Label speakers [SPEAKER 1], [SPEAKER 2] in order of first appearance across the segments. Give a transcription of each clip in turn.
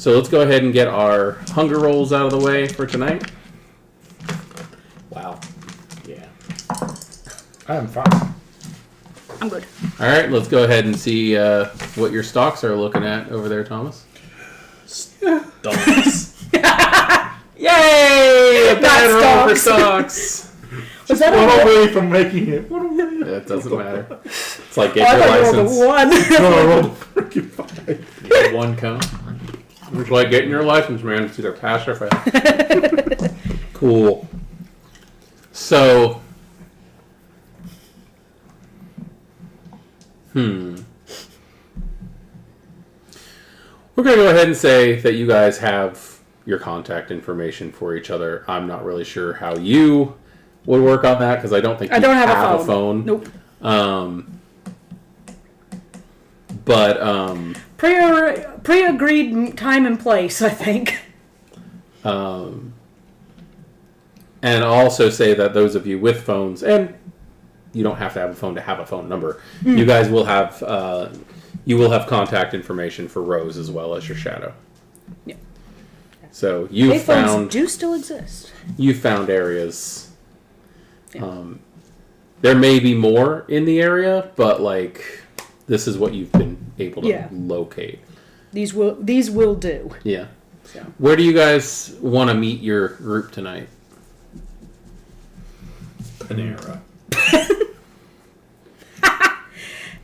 [SPEAKER 1] So let's go ahead and get our hunger rolls out of the way for tonight.
[SPEAKER 2] Wow. Yeah.
[SPEAKER 3] I am fine.
[SPEAKER 4] I'm good.
[SPEAKER 1] All right, let's go ahead and see what your stocks are looking at over there, Thomas.
[SPEAKER 2] Donuts.
[SPEAKER 1] Yay! A bad roll for stocks.
[SPEAKER 4] Was that
[SPEAKER 3] What away from making it? What away?
[SPEAKER 1] It doesn't matter. It's like get your
[SPEAKER 4] I rolled
[SPEAKER 1] license.
[SPEAKER 4] a 1.
[SPEAKER 3] No, I rolled a freaking 5.
[SPEAKER 1] You get one count. It's like getting your license, man. It's either pass or fail. Cool. So, we're going to go ahead and say that you guys have your contact information for each other. I'm not really sure how you would work on that because I don't think you have a phone.
[SPEAKER 4] Nope.
[SPEAKER 1] But
[SPEAKER 4] Pre-agreed time and place, I think.
[SPEAKER 1] And I'll also say that those of you with phones, and you don't have to have a phone to have a phone number, you guys will have contact information for Rose as well as your shadow.
[SPEAKER 4] Yeah.
[SPEAKER 1] So you found
[SPEAKER 4] phones do still exist.
[SPEAKER 1] You found areas.
[SPEAKER 4] Yeah.
[SPEAKER 1] There may be more in the area, but like this is what you've been able to locate.
[SPEAKER 4] These will do.
[SPEAKER 1] Yeah.
[SPEAKER 4] So.
[SPEAKER 1] Where do you guys want to meet your group tonight?
[SPEAKER 2] Panera.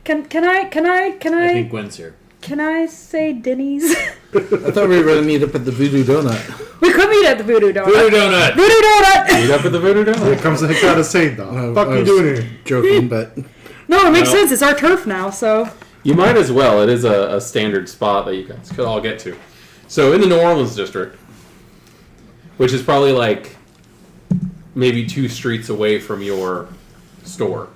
[SPEAKER 4] Can I
[SPEAKER 2] I think Gwen's here.
[SPEAKER 4] Can I say Denny's?
[SPEAKER 5] I thought we were going to meet up at the Voodoo Donut.
[SPEAKER 4] We could meet at the Voodoo Donut.
[SPEAKER 2] Voodoo Donut!
[SPEAKER 4] Voodoo Donut!
[SPEAKER 1] Meet up at the Voodoo Donut.
[SPEAKER 3] Here comes the gotta say though. Fuck you doing here?
[SPEAKER 5] Joking, but
[SPEAKER 4] No, it makes sense. It's our turf now, so.
[SPEAKER 1] You might as well. It is a standard spot that you guys could all get to. So in the New Orleans district, which is probably like maybe 2 streets away from your store,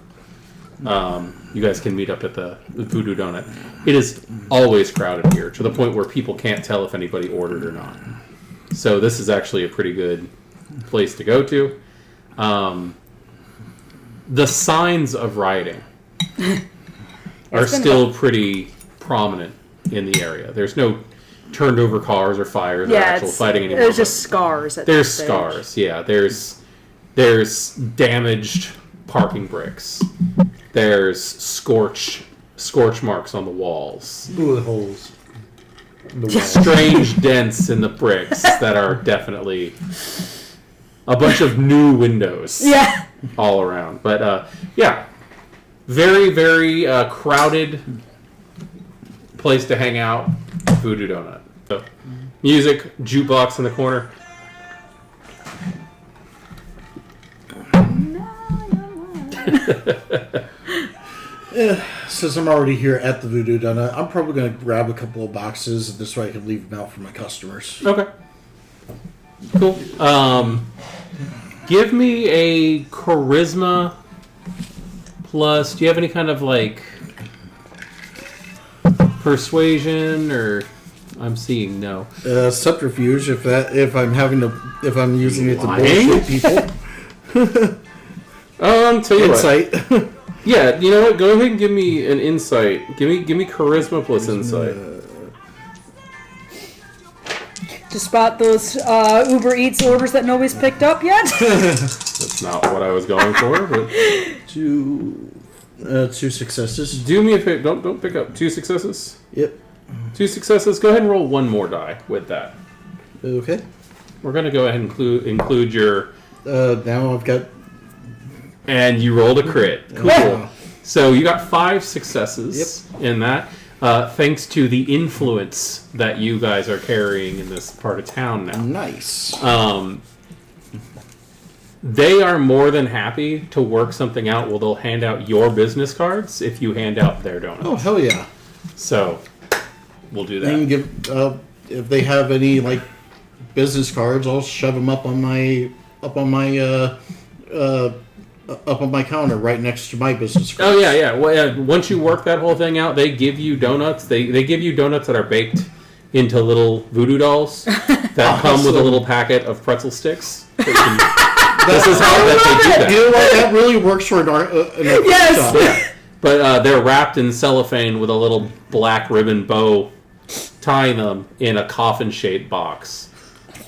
[SPEAKER 1] you guys can meet up at the Voodoo Donut. It is always crowded here to the point where people can't tell if anybody ordered or not. So this is actually a pretty good place to go to. The signs of rioting are still pretty prominent in the area. There's no turned over cars or fires or actual fighting anymore.
[SPEAKER 4] There's just scars.
[SPEAKER 1] There's scars, yeah. There's damaged parking bricks. There's scorch marks on the walls.
[SPEAKER 3] Ooh, the holes.
[SPEAKER 1] Strange dents in the bricks that are definitely a bunch of new windows all around. But yeah, very, very crowded place to hang out. Voodoo Donut. So, music, jukebox in the corner.
[SPEAKER 5] since I'm already here at the Voodoo Donut, I'm probably going to grab a couple of boxes, and this way I can leave them out for my customers.
[SPEAKER 1] Okay. Cool. Give me a charisma plus. Do you have any kind of like persuasion or? I'm seeing no.
[SPEAKER 5] Subterfuge. If I'm using it to
[SPEAKER 1] Lying?
[SPEAKER 5] bullshit people.
[SPEAKER 1] Tell you
[SPEAKER 5] Insight.
[SPEAKER 1] What. Yeah, you know what? Go ahead and give me an insight. Give me charisma plus insight.
[SPEAKER 4] To spot those Uber Eats orders that nobody's picked up yet.
[SPEAKER 1] That's not what I was going for. But
[SPEAKER 5] 2 successes.
[SPEAKER 1] do me a favor. Don't pick up 2 successes.
[SPEAKER 5] Yep.
[SPEAKER 1] 2 successes. Go ahead and roll 1 more die with that.
[SPEAKER 5] Okay.
[SPEAKER 1] We're gonna go ahead and include your.
[SPEAKER 5] Now I've got.
[SPEAKER 1] And you rolled a crit. Cool.
[SPEAKER 5] Yeah.
[SPEAKER 1] So you got 5 successes in that. Thanks to the influence that you guys are carrying in this part of town now.
[SPEAKER 5] Nice.
[SPEAKER 1] They are more than happy to work something out where they'll hand out your business cards if you hand out their donuts.
[SPEAKER 5] Oh, hell yeah.
[SPEAKER 1] So we'll do that.
[SPEAKER 5] They can give, if they have any like business cards, I'll shove them up on my counter right next to my business cards.
[SPEAKER 1] Oh yeah. Well, once you work that whole thing out, they give you donuts. They give you donuts that are baked into little voodoo dolls that come with a little packet of pretzel sticks. This is how they do that.
[SPEAKER 5] You know what? That really works for an
[SPEAKER 4] Yes.
[SPEAKER 5] shop.
[SPEAKER 1] Yeah. But they're wrapped in cellophane with a little black ribbon bow tie them in a coffin-shaped box.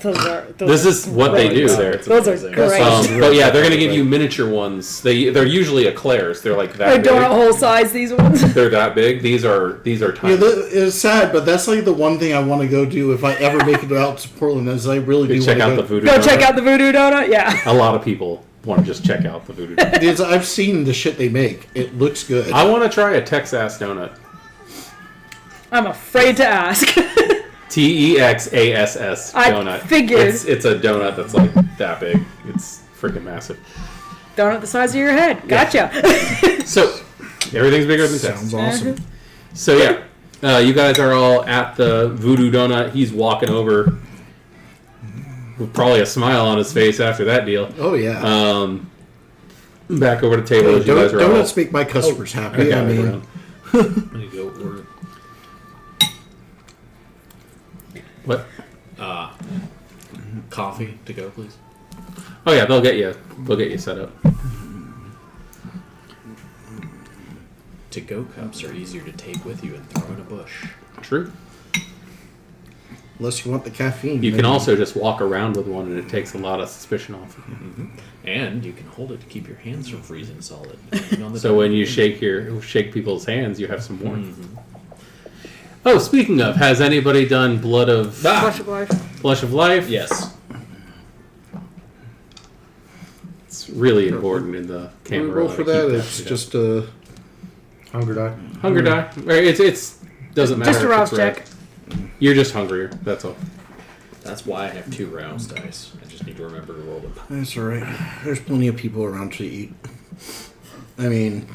[SPEAKER 4] Those
[SPEAKER 1] This is what they do there.
[SPEAKER 4] Those are great.
[SPEAKER 1] But yeah, they're going to give you miniature ones. They're usually eclairs. They're like that
[SPEAKER 4] They're
[SPEAKER 1] big.
[SPEAKER 4] donut hole size, these ones.
[SPEAKER 1] They're that big. These are tiny.
[SPEAKER 5] Yeah, it's sad, but that's like the one thing I want to go do if I ever make it out to Portland. Is I really do
[SPEAKER 1] check
[SPEAKER 5] want
[SPEAKER 1] out
[SPEAKER 5] to
[SPEAKER 1] the voodoo.
[SPEAKER 4] Go
[SPEAKER 1] donut.
[SPEAKER 4] check out the voodoo donut, yeah.
[SPEAKER 1] A lot of people want to just check out the voodoo donut.
[SPEAKER 5] Because I've seen the shit they make. It looks good.
[SPEAKER 1] I want to try a Texas donut.
[SPEAKER 4] I'm afraid to ask.
[SPEAKER 1] TEXASS
[SPEAKER 4] I
[SPEAKER 1] donut.
[SPEAKER 4] figured.
[SPEAKER 1] It's a donut that's like that big. It's freaking massive.
[SPEAKER 4] Donut the size of your head. Gotcha.
[SPEAKER 1] So everything's bigger than Texas.
[SPEAKER 5] Sounds awesome.
[SPEAKER 1] So yeah, you guys are all at the voodoo donut. He's walking over with probably a smile on his face after that deal.
[SPEAKER 5] Oh yeah.
[SPEAKER 1] Back over to the table.
[SPEAKER 5] Hey,
[SPEAKER 1] as you guys are all
[SPEAKER 5] donuts make my customers happy. I mean,
[SPEAKER 1] around.
[SPEAKER 2] I'm gonna go order
[SPEAKER 1] What?
[SPEAKER 2] coffee to go, please.
[SPEAKER 1] Oh yeah, they'll get you set up.
[SPEAKER 2] To-go cups are easier to take with you and throw in a bush.
[SPEAKER 1] True.
[SPEAKER 5] unless you want the caffeine.
[SPEAKER 1] You can
[SPEAKER 5] maybe.
[SPEAKER 1] also just walk around with one, and it takes a lot of suspicion off of you.
[SPEAKER 2] Mm-hmm. And you can hold it to keep your hands from freezing solid. depending on the
[SPEAKER 1] So
[SPEAKER 2] time.
[SPEAKER 1] when you shake people's hands, you have some warmth.
[SPEAKER 2] Mhm.
[SPEAKER 1] Oh, speaking of, has anybody done Blood of
[SPEAKER 4] Flush of life.
[SPEAKER 1] Blush of Life?
[SPEAKER 2] Yes.
[SPEAKER 1] It's really important in the
[SPEAKER 3] We
[SPEAKER 1] camera.
[SPEAKER 3] roll for that. It's just a hunger die.
[SPEAKER 1] Hunger die. Right, it's doesn't matter.
[SPEAKER 4] Just a
[SPEAKER 1] if
[SPEAKER 4] rouse
[SPEAKER 1] it's red.
[SPEAKER 4] check.
[SPEAKER 1] You're just hungrier. That's all.
[SPEAKER 2] That's why I have 2 rouse dice. I just need to remember to roll them.
[SPEAKER 5] That's all right. There's plenty of people around to eat. I mean,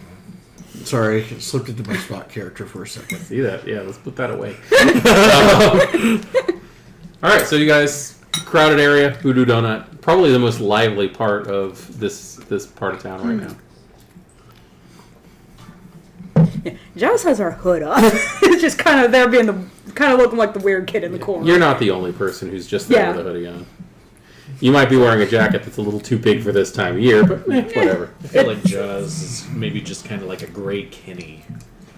[SPEAKER 5] sorry, it slipped into my spot character for a second.
[SPEAKER 1] See that? Yeah, let's put that away. All right, so you guys, crowded area, Voodoo Donut, probably the most lively part of this part of town right now.
[SPEAKER 4] Giles has our hood up. It's just kind of there being looking like the weird kid in the corner.
[SPEAKER 1] You're not the only person who's just there
[SPEAKER 4] Yeah.
[SPEAKER 1] with a hoodie on. You might be wearing a jacket that's a little too big for this time of year, but whatever.
[SPEAKER 2] I feel like Jazz is maybe just kind of like a gray Kenny.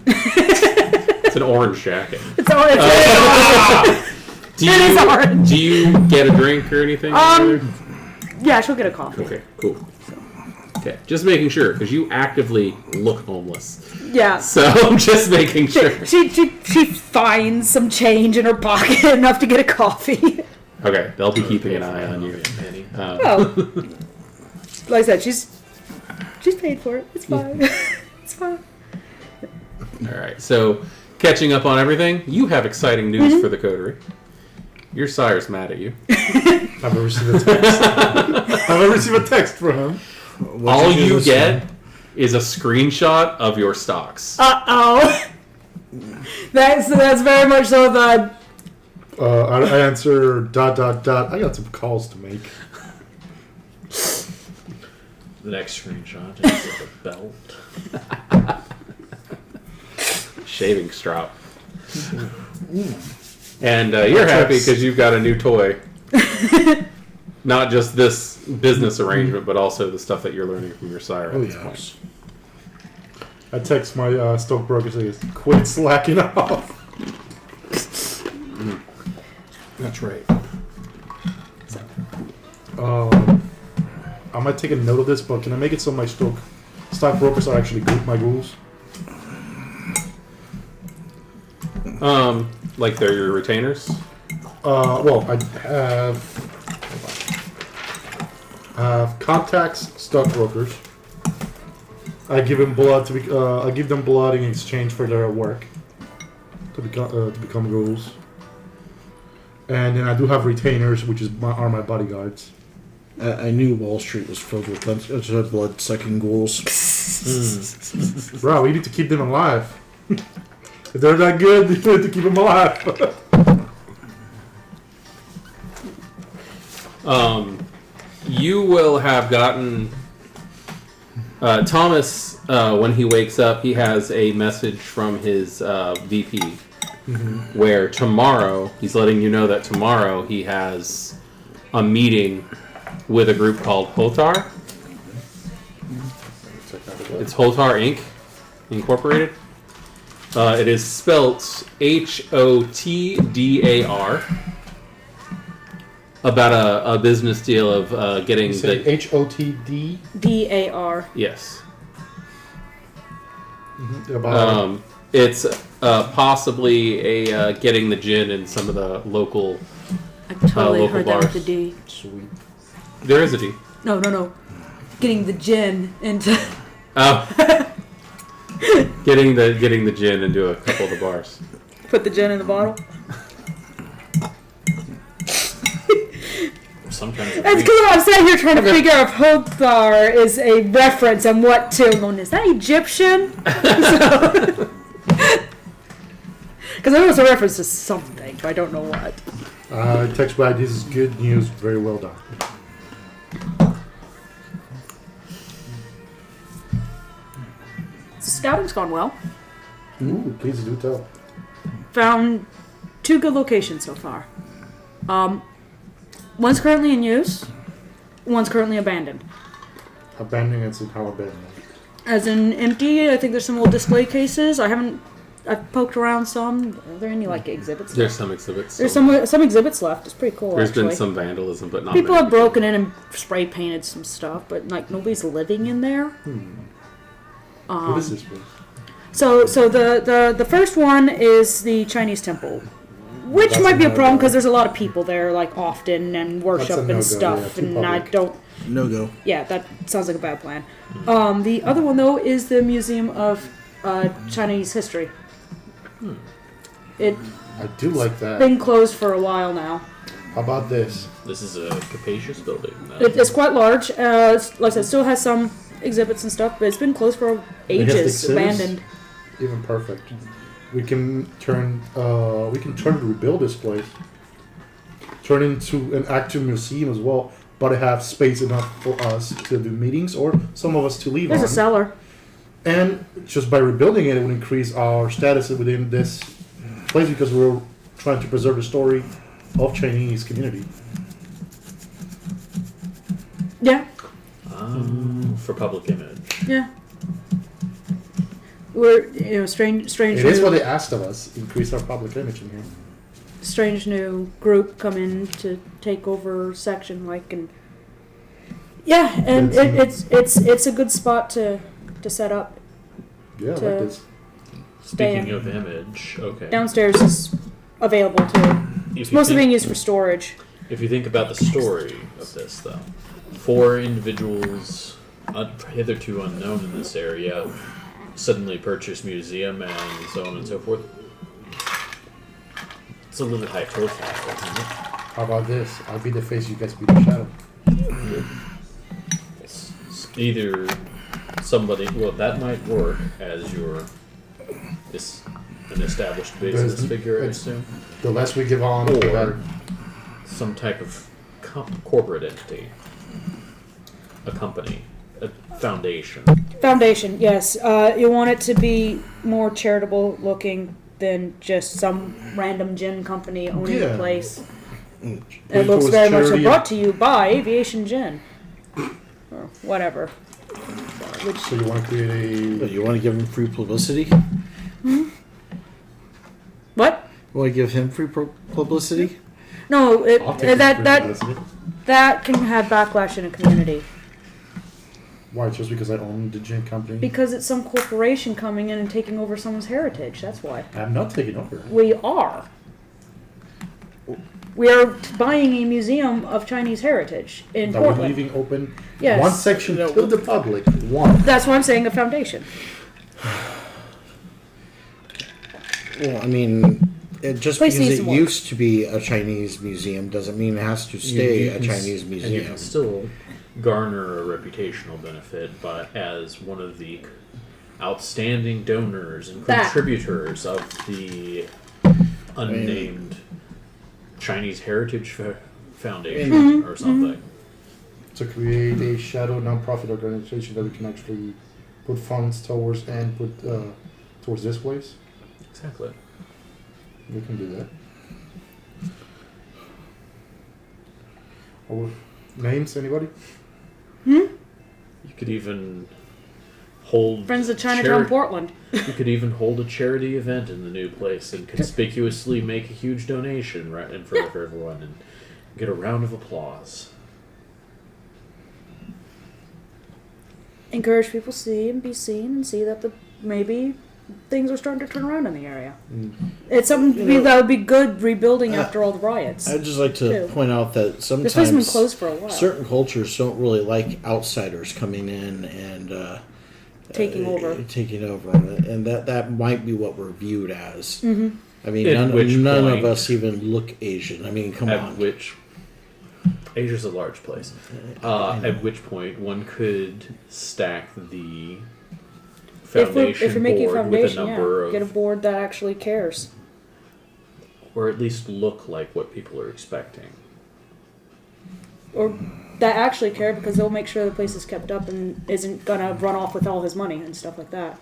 [SPEAKER 1] It's an orange jacket.
[SPEAKER 4] It's all. It's It is orange.
[SPEAKER 1] Do you get a drink or anything?
[SPEAKER 4] yeah, she'll get a coffee.
[SPEAKER 1] Okay, cool. Okay, just making sure, because you actively look homeless.
[SPEAKER 4] Yeah.
[SPEAKER 1] So just making sure.
[SPEAKER 4] She finds some change in her pocket enough to get a coffee.
[SPEAKER 1] Okay, they'll be keeping an eye on you.
[SPEAKER 2] Penny.
[SPEAKER 4] Oh, like I said, she's paid for it. It's fine. It's fine.
[SPEAKER 1] All right, so catching up on everything, you have exciting news for the coterie. Your sire's mad at you.
[SPEAKER 3] I've never received a text. I've never received a text from him.
[SPEAKER 1] All you get is a screenshot of your stocks.
[SPEAKER 4] Oh. That's very much so the.
[SPEAKER 3] I answer ... I got some calls to make.
[SPEAKER 2] The next screenshot is a belt.
[SPEAKER 1] Shaving strap. And you're happy because you've got a new toy. Not just this business arrangement, but also the stuff that you're learning from your sire at this point.
[SPEAKER 3] I text my stockbroker says, "Quit slacking off."
[SPEAKER 1] That's right.
[SPEAKER 3] I might take a note of this, but can I make it so my stockbrokers are actually my rules?
[SPEAKER 1] Like they're your retainers?
[SPEAKER 3] Well, I have contacts, stockbrokers. I give them blood I give them blood in exchange for their work to become ghouls. And then I do have retainers, which are my bodyguards.
[SPEAKER 5] I knew Wall Street was filled with blood-sucking ghouls.
[SPEAKER 3] Bro, we need to keep them alive. If they're that good, we need to keep them alive.
[SPEAKER 1] You will have gotten... Thomas, when he wakes up, he has a message from his VP, where tomorrow, he's letting you know that tomorrow he has a meeting with a group called Hotar. It's Hotar Inc. Incorporated. It is spelt HOTDAR. About a business deal of getting
[SPEAKER 3] You say
[SPEAKER 1] the
[SPEAKER 3] HOTD?
[SPEAKER 4] DAR.
[SPEAKER 1] yes.
[SPEAKER 3] About
[SPEAKER 1] It's possibly a getting the gin in some of the local.
[SPEAKER 4] I totally
[SPEAKER 1] local
[SPEAKER 4] heard that with
[SPEAKER 1] bars.
[SPEAKER 4] the D.
[SPEAKER 5] Sweet.
[SPEAKER 1] There is a D.
[SPEAKER 4] No. Getting the gin into.
[SPEAKER 1] Oh, getting the gin into a couple of the bars.
[SPEAKER 4] Put the gin in the bottle.
[SPEAKER 2] Sometimes
[SPEAKER 4] It's because I'm sitting here trying to figure out if Hothar is a reference and what to. I'm going, is that Egyptian? Because I know it's a reference to something, but I don't know what.
[SPEAKER 3] text back, this is good news, very well done.
[SPEAKER 4] So scouting's gone well.
[SPEAKER 3] Ooh, please do tell.
[SPEAKER 4] Found 2 good locations so far. One's currently in use. One's currently abandoned.
[SPEAKER 3] Abandoning and how abandoned.
[SPEAKER 4] As in empty, I think there's some old display cases. I've poked around some. Are there any like exhibits?
[SPEAKER 1] There's
[SPEAKER 4] left?
[SPEAKER 1] some exhibits.
[SPEAKER 4] There's
[SPEAKER 1] so
[SPEAKER 4] some exhibits left. It's pretty cool.
[SPEAKER 1] There's
[SPEAKER 4] actually.
[SPEAKER 1] been some vandalism, but not
[SPEAKER 4] People
[SPEAKER 1] many.
[SPEAKER 4] have broken in and spray painted some stuff, but like nobody's living in there.
[SPEAKER 3] What is this place?
[SPEAKER 4] So the first one is the Chinese temple, which
[SPEAKER 3] That's
[SPEAKER 4] might
[SPEAKER 3] a
[SPEAKER 4] be a problem
[SPEAKER 3] no-go.
[SPEAKER 4] because there's a lot of people there like often and worship
[SPEAKER 3] That's a
[SPEAKER 4] and
[SPEAKER 3] no-go,
[SPEAKER 4] stuff,
[SPEAKER 3] yeah, too
[SPEAKER 4] and I
[SPEAKER 3] public.
[SPEAKER 4] don't.
[SPEAKER 5] No go.
[SPEAKER 4] Yeah, that sounds like a bad plan. The other one though is the Museum of Chinese History. It's
[SPEAKER 3] I do like that.
[SPEAKER 4] been closed for a while now.
[SPEAKER 3] How about this?
[SPEAKER 2] This is a capacious building.
[SPEAKER 4] It's quite large. Like I said, still has some exhibits and stuff, but it's been closed for
[SPEAKER 3] It has
[SPEAKER 4] ages,
[SPEAKER 3] exhibits?
[SPEAKER 4] abandoned.
[SPEAKER 3] Even perfect. We can turn to rebuild this place. Turn into an actual museum as well, but have space enough for us to do meetings or some of us to leave
[SPEAKER 4] There's
[SPEAKER 3] on.
[SPEAKER 4] a cellar.
[SPEAKER 3] And just by rebuilding it, it would increase our status within this place because we're trying to preserve the story of Chinese community.
[SPEAKER 4] Yeah,
[SPEAKER 2] For public image.
[SPEAKER 4] yeah. We're strange
[SPEAKER 3] It is
[SPEAKER 4] new,
[SPEAKER 3] what they asked of us, increase our public image in here.
[SPEAKER 4] strange new group come in to take over section and yeah, and it's a good spot to set up.
[SPEAKER 3] Yeah, I like
[SPEAKER 4] To-
[SPEAKER 3] this.
[SPEAKER 4] Stay
[SPEAKER 2] Speaking
[SPEAKER 4] in.
[SPEAKER 2] of image, okay.
[SPEAKER 4] Downstairs is available too. It's mostly being used for storage.
[SPEAKER 2] If you think about the story of this, though, 4 individuals hitherto unknown in this area suddenly purchase museum and so on and so forth. It's a little high profile, isn't it?
[SPEAKER 3] How about this? I'll be the face, you guys be the shadow.
[SPEAKER 2] It's either somebody, well, that might work as an established business
[SPEAKER 3] There's-
[SPEAKER 2] figure, I
[SPEAKER 3] it's-
[SPEAKER 2] assume.
[SPEAKER 3] The less we give on, the
[SPEAKER 2] Or-
[SPEAKER 3] better.
[SPEAKER 2] Some type of corporate entity, a company, a foundation.
[SPEAKER 4] Foundation, yes. You want it to be more charitable looking than just some random gin company owning
[SPEAKER 3] Yeah.
[SPEAKER 4] the place.
[SPEAKER 3] Lean
[SPEAKER 4] It looks
[SPEAKER 3] towards
[SPEAKER 4] very much
[SPEAKER 3] charity
[SPEAKER 4] brought to you by Aviation Gin. Or whatever. Which,
[SPEAKER 3] So you want to create
[SPEAKER 5] But you want to give him free publicity?
[SPEAKER 4] what?
[SPEAKER 5] You want to give him free publicity?
[SPEAKER 4] No,
[SPEAKER 3] a... I'll take
[SPEAKER 4] that
[SPEAKER 3] this.
[SPEAKER 4] that can have backlash in a community
[SPEAKER 3] Why? Just because I own the gin company?
[SPEAKER 4] because it's some corporation coming in and taking over someone's heritage. That's why.
[SPEAKER 3] I'm not taking over.
[SPEAKER 4] We are. We are buying a museum of Chinese heritage in
[SPEAKER 3] That we're
[SPEAKER 4] Portland.
[SPEAKER 3] leaving open
[SPEAKER 4] Yes.
[SPEAKER 3] one section to the public. One.
[SPEAKER 4] That's why I'm saying a foundation.
[SPEAKER 5] Well, I mean, just
[SPEAKER 4] Place
[SPEAKER 5] because
[SPEAKER 4] needs
[SPEAKER 5] it
[SPEAKER 4] some work.
[SPEAKER 5] used to be a Chinese museum doesn't mean it has to stay
[SPEAKER 2] you
[SPEAKER 5] a
[SPEAKER 2] can
[SPEAKER 5] Chinese
[SPEAKER 2] And you
[SPEAKER 5] museum.
[SPEAKER 2] can still garner a reputational benefit, but as one of the outstanding donors and
[SPEAKER 4] That.
[SPEAKER 2] contributors of the unnamed Chinese Heritage Foundation or something.
[SPEAKER 3] To create a shadow non-profit organization that we can actually put funds towards and put towards this place.
[SPEAKER 2] Exactly.
[SPEAKER 3] We can do that. Or names, anybody?
[SPEAKER 2] You could even hold
[SPEAKER 4] Friends of Chinatown, Portland.
[SPEAKER 2] You could even hold a charity event in the new place and conspicuously make a huge donation right in front of everyone and get a round of applause.
[SPEAKER 4] Encourage people to see and be seen and see that maybe things are starting to turn around in the area. It's something that would be good rebuilding after all the riots.
[SPEAKER 5] I'd just like to point out that
[SPEAKER 4] This place has
[SPEAKER 5] sometimes
[SPEAKER 4] been closed for a while.
[SPEAKER 5] certain cultures don't really like outsiders coming in and
[SPEAKER 4] Taking over,
[SPEAKER 5] and that might be what we're viewed as.
[SPEAKER 4] Mm-hmm.
[SPEAKER 5] I mean,
[SPEAKER 2] At
[SPEAKER 5] none
[SPEAKER 2] point-
[SPEAKER 5] of us even look Asian. I mean, come
[SPEAKER 2] At
[SPEAKER 5] on.
[SPEAKER 2] which Asia's a large place. At which point one could stack the foundation
[SPEAKER 4] if you're making a
[SPEAKER 2] board with a
[SPEAKER 4] foundation,
[SPEAKER 2] number of,
[SPEAKER 4] get a board that actually cares.
[SPEAKER 2] or at least look like what people are expecting.
[SPEAKER 4] Or that actually care because they'll make sure the place is kept up and isn't gonna run off with all his money and stuff like that.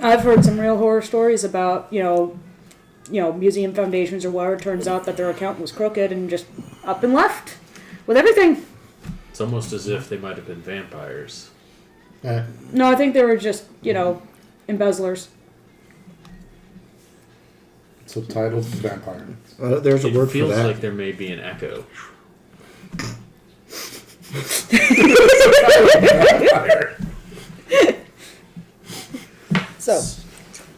[SPEAKER 4] I've heard some real horror stories about, museum foundations or whatever. It turns out that their accountant was crooked and just up and left with everything.
[SPEAKER 2] It's almost as if they might have been vampires.
[SPEAKER 4] No, I think they were just, embezzlers.
[SPEAKER 3] So titled vampire.
[SPEAKER 5] There's a
[SPEAKER 2] It
[SPEAKER 5] word for
[SPEAKER 2] feels
[SPEAKER 5] that.
[SPEAKER 2] like there may be an echo.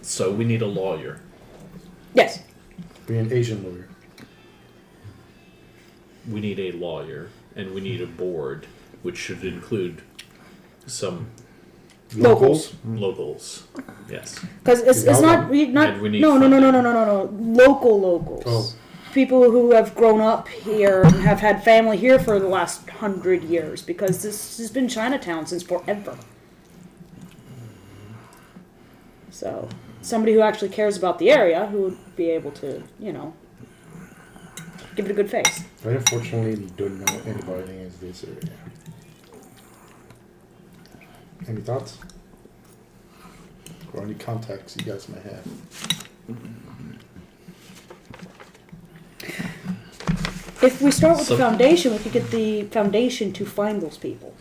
[SPEAKER 2] So we need a lawyer.
[SPEAKER 4] Yes.
[SPEAKER 3] Be an Asian lawyer.
[SPEAKER 2] We need a lawyer, and we need a board, which should include some
[SPEAKER 4] Locals.
[SPEAKER 2] locals. Yes.
[SPEAKER 4] Because it's not
[SPEAKER 2] And we need
[SPEAKER 4] no
[SPEAKER 2] funding.
[SPEAKER 4] locals.
[SPEAKER 3] Oh.
[SPEAKER 4] People who have grown up here and have had family here for the last 100 years, because this has been Chinatown since forever. So somebody who actually cares about the area, who would be able to, give it a good face.
[SPEAKER 3] I unfortunately don't know anybody in this area. Any thoughts? Or any contacts you guys might have?
[SPEAKER 4] If we start with the foundation, we could get the foundation to find those people.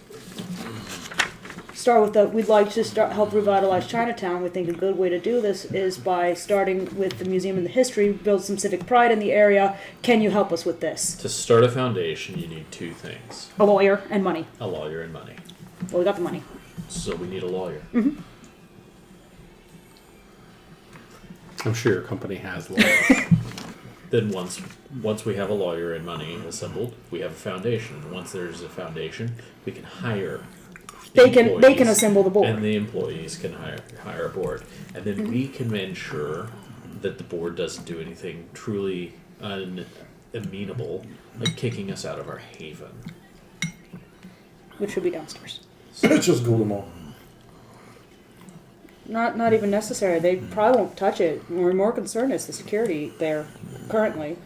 [SPEAKER 4] Start with we'd like to help revitalize Chinatown. We think a good way to do this is by starting with the museum and the history, build some civic pride in the area. Can you help us with this?
[SPEAKER 2] To start a foundation, you need two things:
[SPEAKER 4] A lawyer and money.
[SPEAKER 2] a lawyer and money.
[SPEAKER 4] Well, we got the money.
[SPEAKER 2] So we need a lawyer.
[SPEAKER 4] Mm-hmm.
[SPEAKER 1] I'm sure your company has lawyers.
[SPEAKER 2] Then once we have a lawyer and money assembled, we have a foundation. And once there's a foundation, we can hire.
[SPEAKER 4] They can
[SPEAKER 2] employees,
[SPEAKER 4] assemble the board.
[SPEAKER 2] and the employees can hire a board, and then we can ensure that the board doesn't do anything truly unamenable, like kicking us out of our haven.
[SPEAKER 4] Which would be downstairs.
[SPEAKER 3] Let's just Google them all.
[SPEAKER 4] Not even necessary. They probably won't touch it. We're more concerned is the security there currently,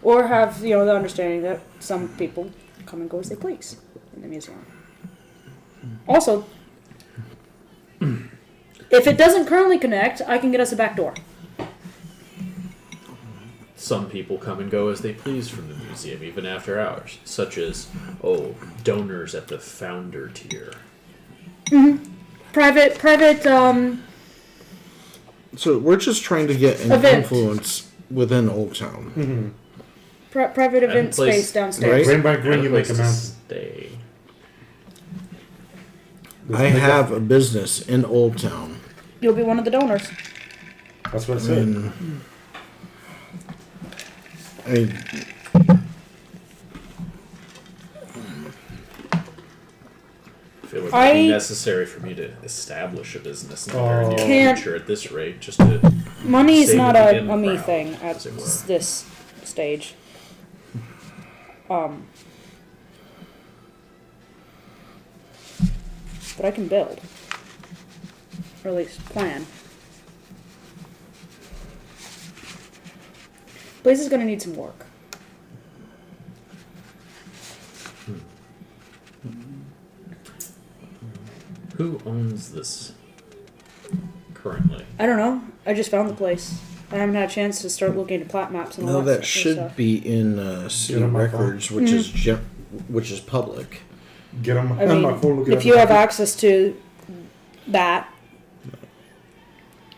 [SPEAKER 4] or have the understanding that some people come and go as they please in the museum. Also, if it doesn't currently connect, I can get us a back door.
[SPEAKER 2] Some people come and go as they please from the museum, even after hours, such as donors at the founder tier.
[SPEAKER 4] Private.
[SPEAKER 5] So we're just trying to get an
[SPEAKER 4] Event.
[SPEAKER 5] influence within Old Town.
[SPEAKER 3] Mm-hmm.
[SPEAKER 4] Private event
[SPEAKER 2] place-
[SPEAKER 4] space downstairs.
[SPEAKER 5] Right.
[SPEAKER 3] Grain by grain, you make a
[SPEAKER 2] Place to
[SPEAKER 3] mountain.
[SPEAKER 2] stay.
[SPEAKER 5] I have a business in Old Town.
[SPEAKER 4] You'll be one of the donors.
[SPEAKER 3] That's what I said.
[SPEAKER 5] I
[SPEAKER 2] I feel like it'd be necessary for me to establish a business in the very near
[SPEAKER 4] Can't-
[SPEAKER 2] future at this rate, just to
[SPEAKER 4] Money is
[SPEAKER 2] Save
[SPEAKER 4] not
[SPEAKER 2] it
[SPEAKER 4] a
[SPEAKER 2] in the
[SPEAKER 4] me
[SPEAKER 2] crowd,
[SPEAKER 4] thing at
[SPEAKER 2] as it were.
[SPEAKER 4] this stage. But I can build. Or at least plan. Place is gonna need some work.
[SPEAKER 2] Who owns this currently?
[SPEAKER 4] I don't know. I just found the place. I haven't had a chance to start looking at plat maps and all
[SPEAKER 5] know
[SPEAKER 4] that
[SPEAKER 5] that
[SPEAKER 4] stuff.
[SPEAKER 5] should be in city
[SPEAKER 3] Get on my
[SPEAKER 5] records, which is public.
[SPEAKER 3] get on my,
[SPEAKER 4] I
[SPEAKER 3] on my
[SPEAKER 4] mean,
[SPEAKER 3] phone. Look at
[SPEAKER 4] if you have access to that,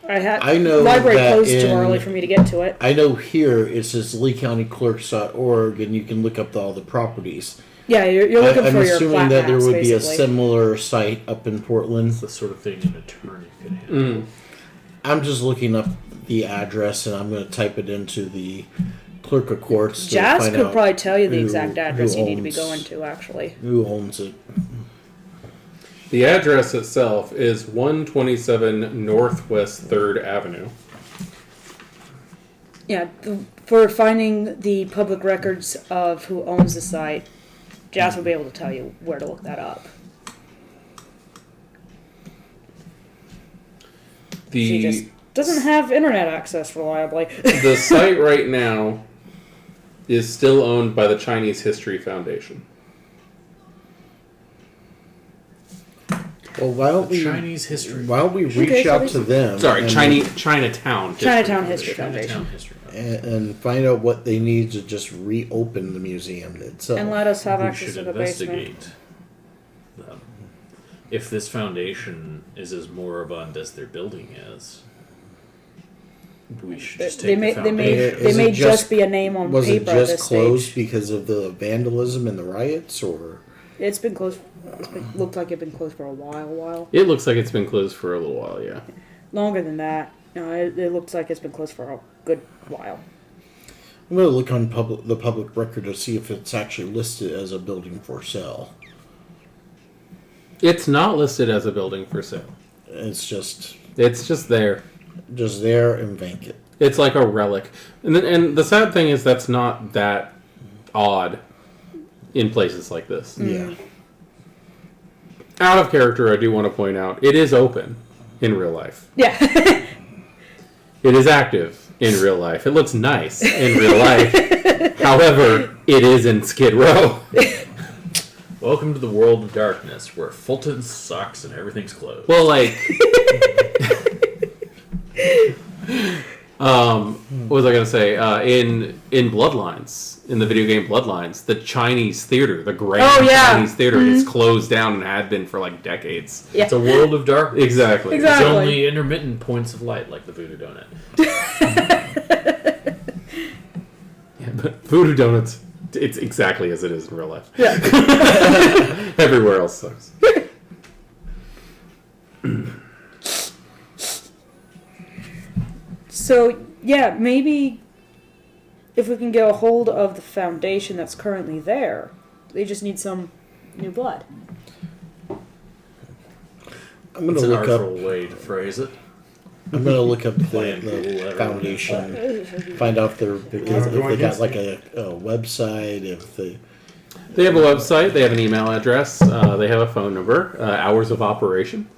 [SPEAKER 5] I know
[SPEAKER 4] library
[SPEAKER 5] that
[SPEAKER 4] closed too
[SPEAKER 5] in-
[SPEAKER 4] early for me to get to it.
[SPEAKER 5] I know here it says leecountyclerks.org, and you can look up all the properties.
[SPEAKER 4] Yeah, you're looking
[SPEAKER 5] I'm
[SPEAKER 4] for your
[SPEAKER 5] assuming
[SPEAKER 4] plat
[SPEAKER 5] that there
[SPEAKER 4] maps,
[SPEAKER 5] would be a
[SPEAKER 4] basically.
[SPEAKER 5] similar site up in Portland.
[SPEAKER 2] It's the sort of thing an attorney could handle.
[SPEAKER 5] I'm just looking up the address, and I'm going to type it into the clerk of courts. to
[SPEAKER 4] Jazz
[SPEAKER 5] find
[SPEAKER 4] could
[SPEAKER 5] out
[SPEAKER 4] probably tell you the
[SPEAKER 5] who-
[SPEAKER 4] exact address
[SPEAKER 5] who
[SPEAKER 4] you need to be
[SPEAKER 5] owns-
[SPEAKER 4] going to, actually.
[SPEAKER 5] Who owns it?
[SPEAKER 1] The address itself is 127 Northwest 3rd Avenue.
[SPEAKER 4] Yeah, for finding the public records of who owns the site, Jazz will be able to tell you where to look that up. She
[SPEAKER 1] The
[SPEAKER 4] just doesn't have internet access reliably.
[SPEAKER 1] the site right now is still owned by the Chinese History Foundation.
[SPEAKER 5] Well, why don't we
[SPEAKER 2] Chinese history.
[SPEAKER 5] Why don't we reach
[SPEAKER 4] Okay,
[SPEAKER 5] out
[SPEAKER 4] so
[SPEAKER 5] to them?
[SPEAKER 1] Sorry,
[SPEAKER 5] and,
[SPEAKER 1] Chinatown.
[SPEAKER 4] Chinatown History
[SPEAKER 2] Chinatown
[SPEAKER 4] Foundation.
[SPEAKER 2] history.
[SPEAKER 5] and find out what they need to just reopen the museum itself.
[SPEAKER 4] And let us have
[SPEAKER 2] We
[SPEAKER 4] access
[SPEAKER 2] should
[SPEAKER 4] to the basement.
[SPEAKER 2] investigate them. If this foundation is as moribund as their building is, we should just
[SPEAKER 4] They
[SPEAKER 2] take
[SPEAKER 4] may,
[SPEAKER 2] the
[SPEAKER 4] they may,
[SPEAKER 2] foundation.
[SPEAKER 4] they
[SPEAKER 5] Is
[SPEAKER 4] may
[SPEAKER 5] it
[SPEAKER 4] just
[SPEAKER 5] just-
[SPEAKER 4] be a name on
[SPEAKER 5] Was it
[SPEAKER 4] paper at
[SPEAKER 5] just
[SPEAKER 4] this
[SPEAKER 5] closed
[SPEAKER 4] stage.
[SPEAKER 5] because of the vandalism and the riots, or?
[SPEAKER 4] It's been closed. Looked like it'd been closed for a while.
[SPEAKER 1] It looks like it's been closed for a little while, yeah.
[SPEAKER 4] Longer than that. No, it looks like it's been closed for a good while.
[SPEAKER 5] I'm going to look on the public record to see if it's actually listed as a building for sale.
[SPEAKER 1] It's not listed as a building for sale.
[SPEAKER 5] It's just
[SPEAKER 1] there.
[SPEAKER 5] there and vacant.
[SPEAKER 1] It's like a relic. And the sad thing is that's not that odd in places like this.
[SPEAKER 5] Yeah.
[SPEAKER 1] Out of character, I do want to point out, it is open in real life.
[SPEAKER 4] Yeah.
[SPEAKER 1] It is active in real life. It looks nice in real life. However, it is in Skid Row.
[SPEAKER 2] Welcome to the world of darkness, where Fulton sucks and everything's closed.
[SPEAKER 1] Well, like... what was I going to say? In Bloodlines, in the video game Bloodlines, the Chinese theater, the grand Chinese theater is closed down and had been for like decades.
[SPEAKER 4] Yeah.
[SPEAKER 2] It's a world of darkness.
[SPEAKER 1] Exactly.
[SPEAKER 2] It's only intermittent points of light, like the voodoo donut.
[SPEAKER 1] Yeah, but Voodoo Donuts, it's exactly as it is in real life.
[SPEAKER 4] Yeah.
[SPEAKER 1] Everywhere else sucks.
[SPEAKER 4] So, yeah, maybe if we can get a hold of the foundation that's currently there, they just need some new blood.
[SPEAKER 5] I'm going
[SPEAKER 2] It's
[SPEAKER 5] to
[SPEAKER 2] an
[SPEAKER 5] look up.
[SPEAKER 2] artful way to phrase it.
[SPEAKER 5] I'm going to look up
[SPEAKER 2] Plan cool,
[SPEAKER 5] the
[SPEAKER 2] everyone.
[SPEAKER 5] foundation. Find out if they got like a website. If
[SPEAKER 1] They have a website, they have an email address, they have a phone number, hours of operation,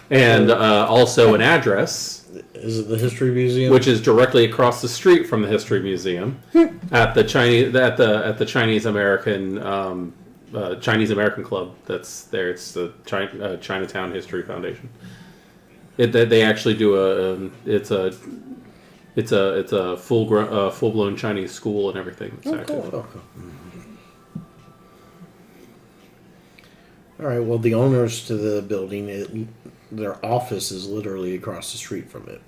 [SPEAKER 1] and also an address,
[SPEAKER 5] is it the History Museum?
[SPEAKER 1] which is directly across the street from the History Museum at the Chinese American Chinese American Club that's there. It's the Chinatown History Foundation. They actually do it's a full blown Chinese school and everything. It's active.
[SPEAKER 4] Cool.
[SPEAKER 5] Oh, cool. All right. Well, the owners to the building, their office is literally across the street from it.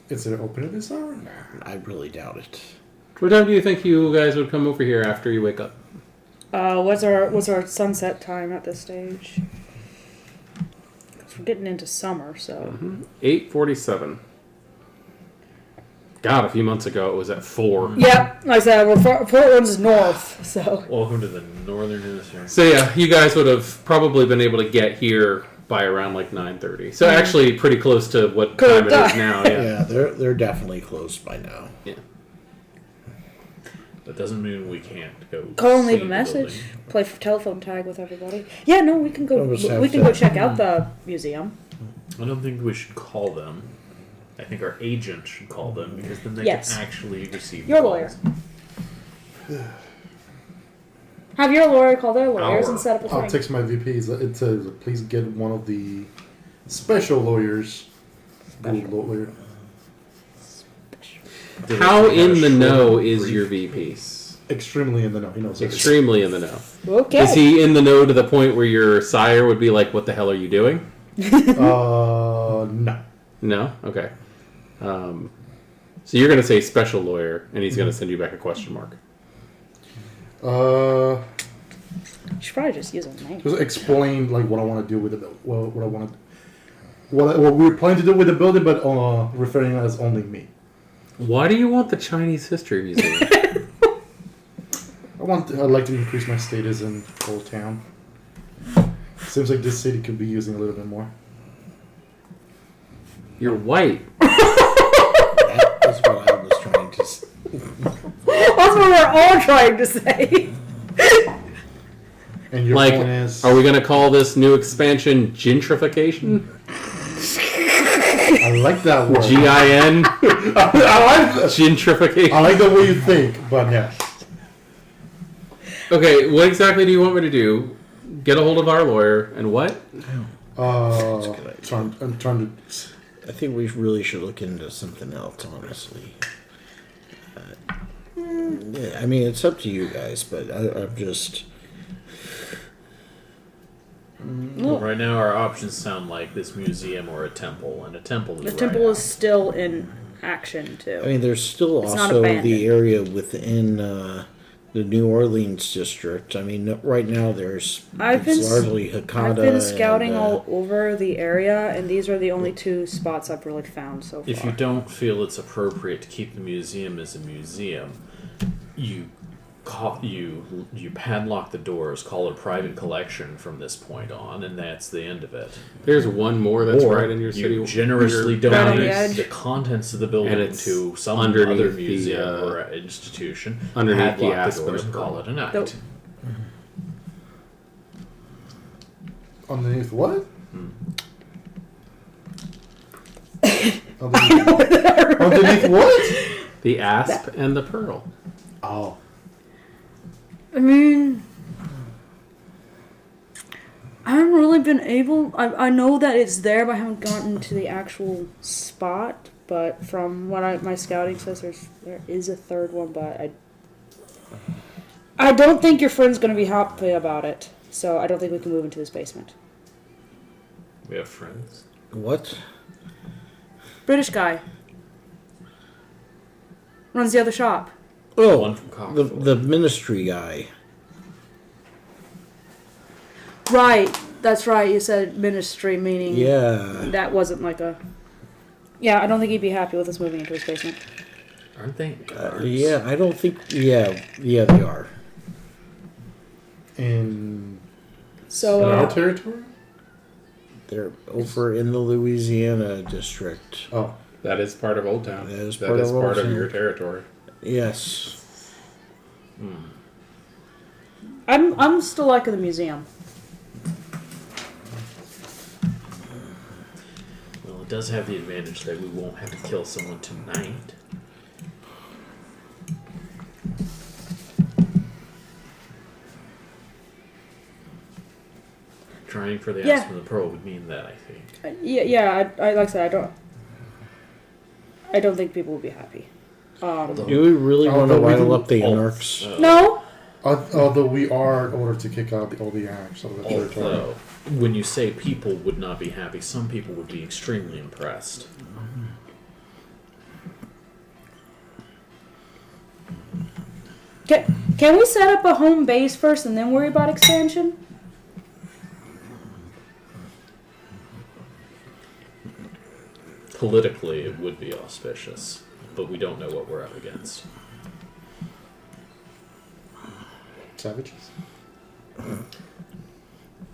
[SPEAKER 3] Is it open at this hour?
[SPEAKER 5] I really doubt it.
[SPEAKER 1] What time do you think you guys would come over here after you wake up?
[SPEAKER 4] What's our sunset time at this stage? 'Cause we're getting into summer, so
[SPEAKER 1] 8:47. God, a few months ago it was at 4.
[SPEAKER 4] yeah. Like I said, Portland's north, so
[SPEAKER 2] Welcome to the Northern Hemisphere.
[SPEAKER 1] So yeah, you guys would have probably been able to get here by around like 9:30. So actually, pretty close to what time it is now. Yeah.
[SPEAKER 5] Yeah, they're definitely closed by now.
[SPEAKER 1] Yeah.
[SPEAKER 2] That doesn't mean we can't go.
[SPEAKER 4] call and leave
[SPEAKER 2] see
[SPEAKER 4] a
[SPEAKER 2] the
[SPEAKER 4] message.
[SPEAKER 2] building.
[SPEAKER 4] Play telephone tag with everybody. Yeah, no, we can go.
[SPEAKER 5] We'll just have
[SPEAKER 4] We can
[SPEAKER 5] to-
[SPEAKER 4] go check out the museum.
[SPEAKER 2] I don't think we should call them. I think our agent should call them because then they
[SPEAKER 4] Yes.
[SPEAKER 2] can actually receive
[SPEAKER 4] Your
[SPEAKER 2] calls.
[SPEAKER 4] lawyer. Have your lawyer call their lawyers
[SPEAKER 1] Our-
[SPEAKER 4] and set up a
[SPEAKER 3] I'll
[SPEAKER 4] thing.
[SPEAKER 3] text my VPs. It says, please get one of the special lawyers. Good lawyer.
[SPEAKER 1] How
[SPEAKER 2] Did
[SPEAKER 1] in the
[SPEAKER 2] short
[SPEAKER 1] know is
[SPEAKER 2] brief?
[SPEAKER 1] your VP?
[SPEAKER 3] extremely in the know. He knows everything.
[SPEAKER 1] Extremely in the know.
[SPEAKER 4] Okay.
[SPEAKER 1] Is he in the know to the point where your sire would be like, "What the hell are you doing?"
[SPEAKER 3] No.
[SPEAKER 1] No. Okay. So you're going to say special lawyer, and he's going to send you back a question mark.
[SPEAKER 4] You should probably just use a name.
[SPEAKER 3] Just explain like what I want to do with the what I want to, what we're planning to do with the building, but referring as only me.
[SPEAKER 1] Why do you want the Chinese History Museum?
[SPEAKER 3] I'd like to increase my status in Old Town. Seems like this city could be using a little bit more.
[SPEAKER 1] You're white.
[SPEAKER 5] That is what I was trying to say.
[SPEAKER 4] That's what we're all trying to say.
[SPEAKER 3] And your
[SPEAKER 1] Like,
[SPEAKER 3] point is,
[SPEAKER 1] are we going to call this new expansion gentrification?
[SPEAKER 3] I like that word.
[SPEAKER 1] G-I-N?
[SPEAKER 3] I like that.
[SPEAKER 1] Gentrification.
[SPEAKER 3] I like the way you think, but yeah.
[SPEAKER 1] Okay, what exactly do you want me to do? Get a hold of our lawyer, and what?
[SPEAKER 5] a good idea.
[SPEAKER 3] I'm trying to.
[SPEAKER 5] I think we really should look into something else, honestly. Yeah, I mean, it's up to you guys, but I'm just...
[SPEAKER 2] Well, right now, our options sound like this museum or a temple, and a temple is
[SPEAKER 4] The
[SPEAKER 2] right
[SPEAKER 4] temple
[SPEAKER 2] out.
[SPEAKER 4] is still in action too.
[SPEAKER 5] I mean, there's still
[SPEAKER 4] It's not
[SPEAKER 5] also
[SPEAKER 4] abandoned.
[SPEAKER 5] the area within the New Orleans district. I mean, right now there's it's largely Hakata.
[SPEAKER 4] I've been scouting
[SPEAKER 5] and,
[SPEAKER 4] all over the area, and these are the only two spots I've really found so far.
[SPEAKER 2] If you don't feel it's appropriate to keep the museum as a museum, you padlock the doors, call it a private collection from this point on, and that's the end of it.
[SPEAKER 1] There's one more that's
[SPEAKER 2] Or
[SPEAKER 1] right in your city.
[SPEAKER 2] you generously
[SPEAKER 1] Your
[SPEAKER 4] Right on
[SPEAKER 2] donate
[SPEAKER 4] the edge.
[SPEAKER 2] the contents of the building
[SPEAKER 1] And it's
[SPEAKER 2] to some
[SPEAKER 1] underneath
[SPEAKER 2] other
[SPEAKER 1] the,
[SPEAKER 2] museum or institution,
[SPEAKER 1] underneath the
[SPEAKER 2] padlock
[SPEAKER 1] aspen
[SPEAKER 2] the doors
[SPEAKER 1] and
[SPEAKER 2] and call it a night.
[SPEAKER 4] Nope.
[SPEAKER 3] Underneath what? Underneath what?
[SPEAKER 1] The asp and the pearl.
[SPEAKER 3] Oh.
[SPEAKER 4] I mean, I haven't really been able. I know that it's there, but I haven't gotten to the actual spot. But from what my scouting says, there is a third one, but I don't think your friend's going to be happy about it. So I don't think we can move into this basement.
[SPEAKER 2] We have friends.
[SPEAKER 5] What?
[SPEAKER 4] British guy runs the other shop.
[SPEAKER 5] Oh,
[SPEAKER 2] One from Cockford.
[SPEAKER 5] the ministry guy.
[SPEAKER 4] Right, that's right. You said ministry, meaning
[SPEAKER 5] Yeah.
[SPEAKER 4] that wasn't like a. Yeah, I don't think he'd be happy with us moving into his basement.
[SPEAKER 2] Aren't they? guards?
[SPEAKER 5] Yeah, I don't think... Yeah, they are.
[SPEAKER 3] In
[SPEAKER 4] So
[SPEAKER 3] our territory?
[SPEAKER 5] They're over in the Louisiana district.
[SPEAKER 3] Oh.
[SPEAKER 1] That is part of Old Town.
[SPEAKER 5] That is
[SPEAKER 1] That
[SPEAKER 5] part
[SPEAKER 1] is
[SPEAKER 5] of Old
[SPEAKER 1] part of
[SPEAKER 5] Town.
[SPEAKER 1] your territory.
[SPEAKER 5] Yes.
[SPEAKER 4] I'm still liking the museum.
[SPEAKER 2] Well, it does have the advantage that we won't have to kill someone tonight. Trying for the
[SPEAKER 4] Yeah.
[SPEAKER 2] aspen and the pearl would mean that, I think.
[SPEAKER 4] Yeah. I like I said, I don't think people will be happy.
[SPEAKER 5] Do we really want to
[SPEAKER 3] Although we
[SPEAKER 5] rile
[SPEAKER 3] do-
[SPEAKER 5] up the anarchs?
[SPEAKER 4] No,
[SPEAKER 3] Although we are ordered to kick out all the anarchs of the territory.
[SPEAKER 2] Although, when you say people would not be happy, some people would be extremely impressed.
[SPEAKER 4] can we set up a home base first and then worry about expansion?
[SPEAKER 2] Politically, it would be auspicious, but we don't know what we're up against.
[SPEAKER 3] Savages?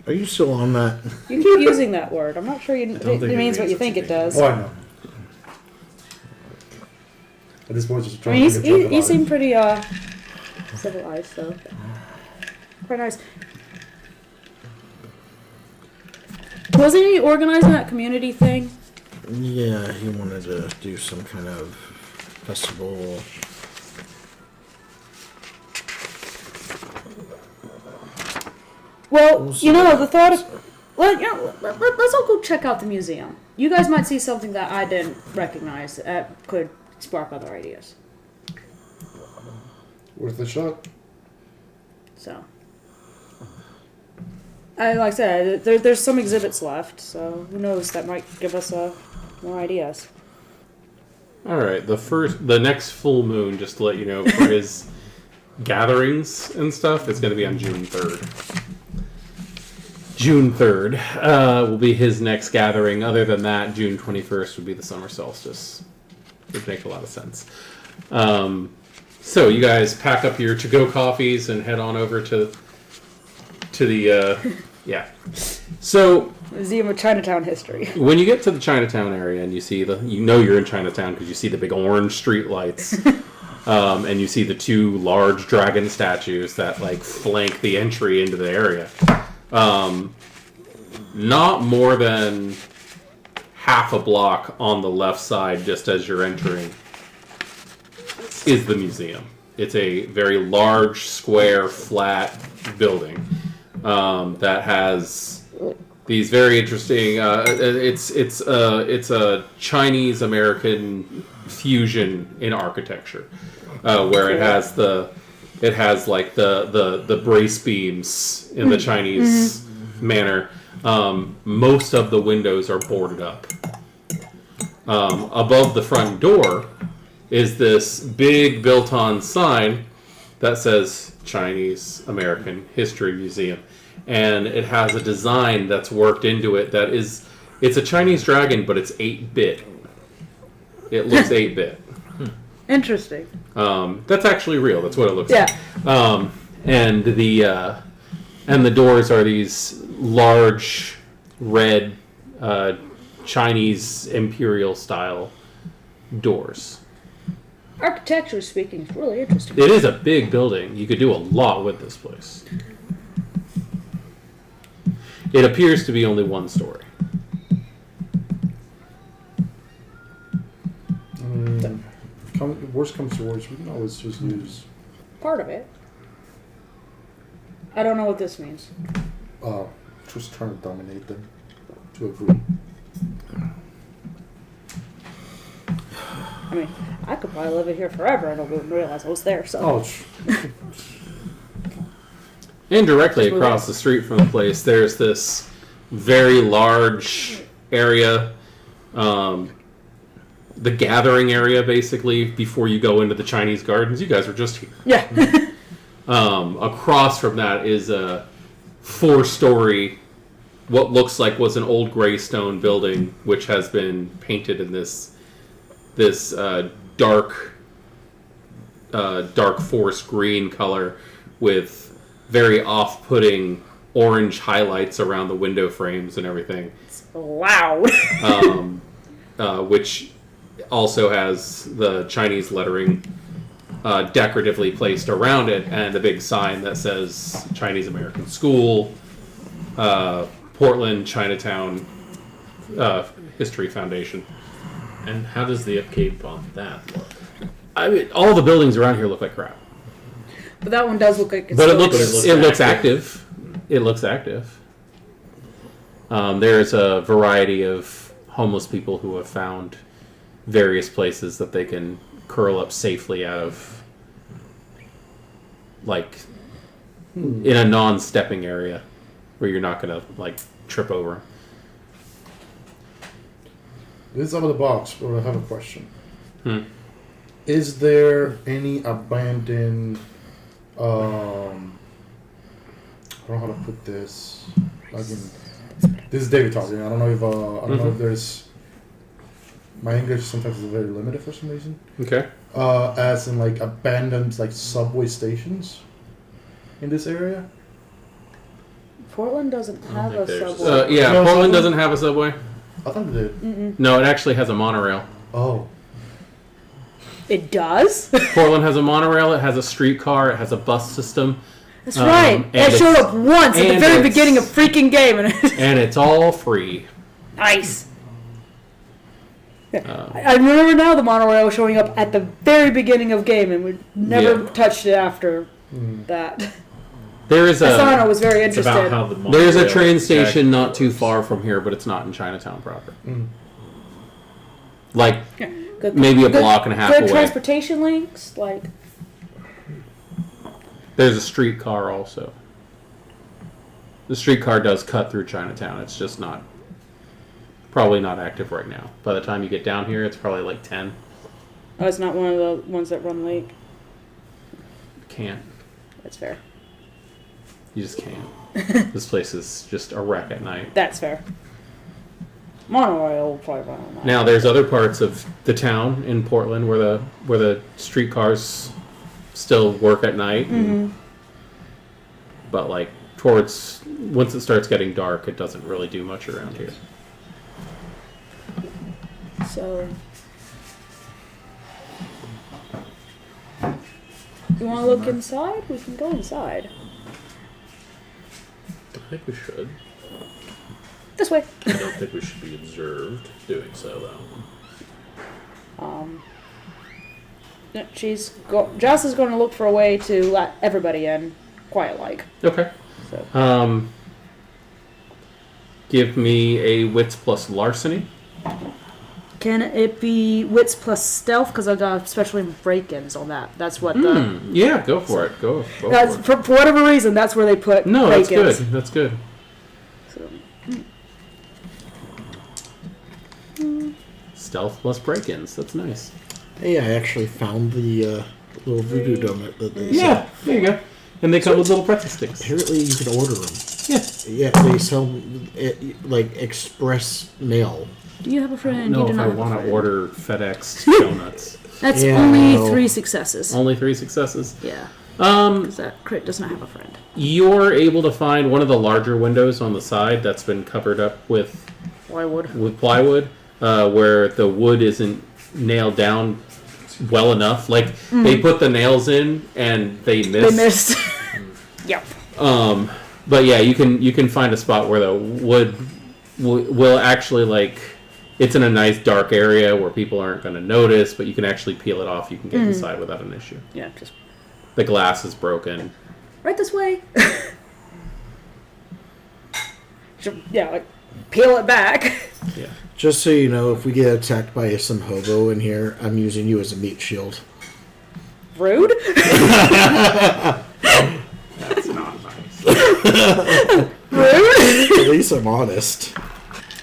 [SPEAKER 5] Are you still on that?
[SPEAKER 4] You keep using that word. I'm not sure
[SPEAKER 2] don't
[SPEAKER 4] it
[SPEAKER 2] think it
[SPEAKER 4] means what
[SPEAKER 2] means
[SPEAKER 4] you think it does.
[SPEAKER 3] Oh, I know. At this point, just
[SPEAKER 4] I
[SPEAKER 3] trying
[SPEAKER 4] mean,
[SPEAKER 3] to make a joke
[SPEAKER 4] he
[SPEAKER 3] about it.
[SPEAKER 4] seemed pretty civilized, so quite nice. Wasn't he organizing that community thing?
[SPEAKER 5] Yeah, he wanted to do some kind of festival.
[SPEAKER 4] Well, you know, the thought of... Well, you know, let's all go check out the museum. You guys might see something that I didn't recognize that could spark other ideas.
[SPEAKER 3] Worth a shot.
[SPEAKER 4] So, like I said, there's some exhibits left, so who knows? That might give us more ideas.
[SPEAKER 1] All right, the next full moon, just to let you know, for his gatherings and stuff, it's going to be on June 3rd. June 3rd will be his next gathering. Other than that, June 21st would be the summer solstice. Would make a lot of sense. So you guys pack up your to-go coffees and head on over to the yeah. So
[SPEAKER 4] Museum of Chinatown History.
[SPEAKER 1] when you get to the Chinatown area and you see you're in Chinatown because you see the big orange street lights, and you see the two large dragon statues that like flank the entry into the area. Not more than half a block on the left side, just as you're entering, is the museum. It's a very large, square, flat building that has these very interesting. It's a Chinese American fusion in architecture, where it has like the brace beams in the Chinese manner. Most of the windows are boarded up. Above the front door is this big built-on sign that says Chinese American History Museum. And it has a design that's worked into it it's a Chinese dragon, but it's 8-bit. It looks 8-bit.
[SPEAKER 4] Interesting.
[SPEAKER 1] That's actually real. That's what it looks
[SPEAKER 4] Yeah.
[SPEAKER 1] like. And the doors are these large red Chinese imperial style doors.
[SPEAKER 4] Architecturally speaking, it's really interesting.
[SPEAKER 1] It is a big building. You could do a lot with this place. It appears to be only one story.
[SPEAKER 3] Worst comes to worst, we can always just use
[SPEAKER 4] Part of it. I don't know what this means.
[SPEAKER 3] just trying to dominate them to agree.
[SPEAKER 4] I mean, I could probably live in here forever and I wouldn't realize I was there. So.
[SPEAKER 3] Oh,
[SPEAKER 1] And directly
[SPEAKER 4] Just move
[SPEAKER 1] across
[SPEAKER 4] it.
[SPEAKER 1] the street from the place, there's this very large area, the gathering area, basically, before you go into the Chinese gardens. You guys were just here.
[SPEAKER 4] Yeah.
[SPEAKER 1] Across from that is a 4-story, what looks like was an old gray stone building, which has been painted in this dark forest green color with very off-putting orange highlights around the window frames and everything.
[SPEAKER 4] Loud.
[SPEAKER 1] Which also has the Chinese lettering decoratively placed around it, and a big sign that says Chinese American School, Portland, Chinatown History Foundation.
[SPEAKER 2] And how does the upkeep on that look?
[SPEAKER 1] I mean, all the buildings around here look like crap.
[SPEAKER 4] But that one does look like it's
[SPEAKER 1] But it
[SPEAKER 4] still
[SPEAKER 1] looks active. It looks active. There's a variety of homeless people who have found various places that they can curl up safely out of, like, in a non-stepping area where you're not going to, like, trip over.
[SPEAKER 3] this is out of the box, but I have a question.
[SPEAKER 1] Hmm.
[SPEAKER 3] Is there any abandoned? I don't know how to put this. This is David talking. I don't know if know if there's. My English sometimes is very limited for some reason.
[SPEAKER 1] Okay.
[SPEAKER 3] As in like abandoned like subway stations in this area.
[SPEAKER 4] Portland doesn't have
[SPEAKER 2] think
[SPEAKER 4] a
[SPEAKER 2] there's-
[SPEAKER 4] subway.
[SPEAKER 1] Yeah,
[SPEAKER 3] No
[SPEAKER 1] Portland
[SPEAKER 3] subway?
[SPEAKER 1] doesn't have a subway.
[SPEAKER 3] I thought it did.
[SPEAKER 1] No, it actually has a monorail.
[SPEAKER 3] Oh.
[SPEAKER 4] It does?
[SPEAKER 1] Portland has a monorail. It has a streetcar. It has a bus system.
[SPEAKER 4] That's right.
[SPEAKER 1] and
[SPEAKER 4] It showed
[SPEAKER 1] it's-
[SPEAKER 4] up once at the
[SPEAKER 1] and
[SPEAKER 4] very
[SPEAKER 1] it's-
[SPEAKER 4] beginning of freaking game. And
[SPEAKER 1] And it's all free.
[SPEAKER 4] nice. I remember now the monorail showing up at the very beginning of game, and we never
[SPEAKER 1] Yeah.
[SPEAKER 4] touched it after that.
[SPEAKER 1] There is
[SPEAKER 4] I saw it. I
[SPEAKER 1] a
[SPEAKER 4] was very
[SPEAKER 2] It's about
[SPEAKER 4] interested.
[SPEAKER 2] how the
[SPEAKER 1] there's a
[SPEAKER 2] monorail
[SPEAKER 1] train
[SPEAKER 2] is
[SPEAKER 1] station not
[SPEAKER 2] actually
[SPEAKER 1] too far from here, but it's not in Chinatown proper.
[SPEAKER 3] Mm.
[SPEAKER 1] Like
[SPEAKER 4] Good,
[SPEAKER 1] maybe a
[SPEAKER 4] good-
[SPEAKER 1] block and a half
[SPEAKER 4] good
[SPEAKER 1] away.
[SPEAKER 4] transportation links, like
[SPEAKER 1] There's a streetcar also. The streetcar does cut through Chinatown. It's just probably not active right now. By the time you get down here, it's probably like 10.
[SPEAKER 4] Oh, it's not one of the ones that run late.
[SPEAKER 1] Can't.
[SPEAKER 4] That's fair.
[SPEAKER 1] You just can't. This place is just a wreck at night.
[SPEAKER 4] That's fair. Monorail will probably run on that.
[SPEAKER 1] Now, there's other parts of the town in Portland where the streetcars still work at night. But like once it starts getting dark, it doesn't really do much around here.
[SPEAKER 4] So, you want to look inside? We can go inside.
[SPEAKER 2] I think we should.
[SPEAKER 4] This way.
[SPEAKER 2] I don't think we should be observed doing so, though.
[SPEAKER 4] Joss is going to look for a way to let everybody in, quiet-like.
[SPEAKER 1] Okay.
[SPEAKER 4] So.
[SPEAKER 1] Give me a wits plus larceny.
[SPEAKER 4] Can it be wits plus stealth? Because I've got especially break-ins on that. That's what the...
[SPEAKER 1] Yeah, go for it. Go for it.
[SPEAKER 4] For whatever reason, that's where they put
[SPEAKER 1] No, that's
[SPEAKER 4] break-ins.
[SPEAKER 1] good. That's good.
[SPEAKER 4] So.
[SPEAKER 1] Stealth plus break-ins. That's nice.
[SPEAKER 5] Hey, I actually found the little voodoo donut that they
[SPEAKER 1] Yeah,
[SPEAKER 5] sell.
[SPEAKER 1] there you go. And they come with little pretzel sticks.
[SPEAKER 5] Apparently, you can order them.
[SPEAKER 1] Yeah.
[SPEAKER 5] Yeah, they sell like express mail.
[SPEAKER 4] Do you have a friend?
[SPEAKER 1] No,
[SPEAKER 4] You do
[SPEAKER 1] if
[SPEAKER 4] not
[SPEAKER 1] I
[SPEAKER 4] have a
[SPEAKER 1] want to
[SPEAKER 4] friend.
[SPEAKER 1] order FedEx donuts.
[SPEAKER 4] That's
[SPEAKER 5] Yeah,
[SPEAKER 4] only
[SPEAKER 5] no.
[SPEAKER 4] 3 successes.
[SPEAKER 1] Only 3 successes.
[SPEAKER 4] Yeah. Because that crit does not have a friend.
[SPEAKER 1] You're able to find one of the larger windows on the side that's been covered up with plywood, where the wood isn't nailed down well enough. Like they put the nails in and they missed.
[SPEAKER 4] Yep.
[SPEAKER 1] But yeah, you can find a spot where the wood will actually like. It's in a nice dark area where people aren't going to notice, but you can actually peel it off. You can get inside without an issue.
[SPEAKER 4] Yeah, just
[SPEAKER 1] The glass is broken.
[SPEAKER 4] right this way. Yeah, like peel it back.
[SPEAKER 1] Yeah.
[SPEAKER 5] Just so you know, if we get attacked by some hobo in here, I'm using you as a meat shield.
[SPEAKER 4] Rude.
[SPEAKER 1] That's not nice.
[SPEAKER 4] Rude.
[SPEAKER 5] At least I'm honest.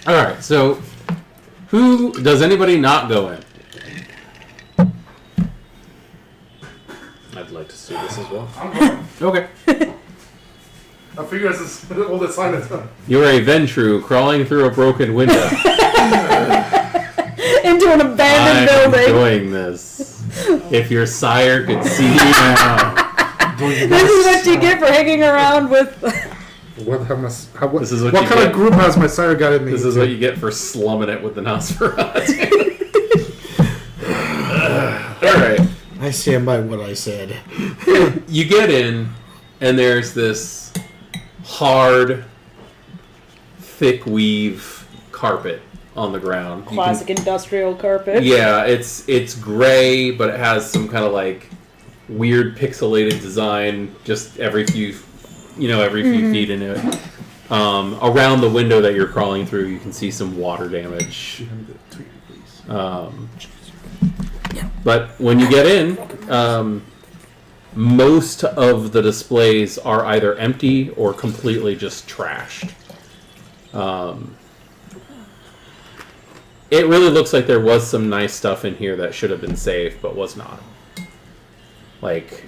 [SPEAKER 1] All right, so who does anybody not go in?
[SPEAKER 2] I'd like to see this as well.
[SPEAKER 1] Okay.
[SPEAKER 3] I figure this is all the sign is done.
[SPEAKER 1] You're a Ventru crawling through a broken window.
[SPEAKER 4] Into an abandoned
[SPEAKER 1] I'm
[SPEAKER 4] building.
[SPEAKER 1] doing this. If your sire could see you now.
[SPEAKER 4] This is what you get for hanging around with.
[SPEAKER 3] What
[SPEAKER 1] This is what
[SPEAKER 3] what
[SPEAKER 1] you
[SPEAKER 3] kind
[SPEAKER 1] get.
[SPEAKER 3] of group has my sire got in me?
[SPEAKER 1] This is what you get for slumming it with the Nosferatu. All right.
[SPEAKER 5] I stand by what I said.
[SPEAKER 1] You get in, and there's this hard, thick weave carpet on the ground. You
[SPEAKER 4] Classic industrial carpet.
[SPEAKER 1] Yeah, it's gray, but it has some kind of like weird pixelated design just every few feet into it. Around the window that you're crawling through, you can see some water damage. But when you get in, most of the displays are either empty or completely just trashed. It really looks like there was some nice stuff in here that should have been saved, but was not. Like,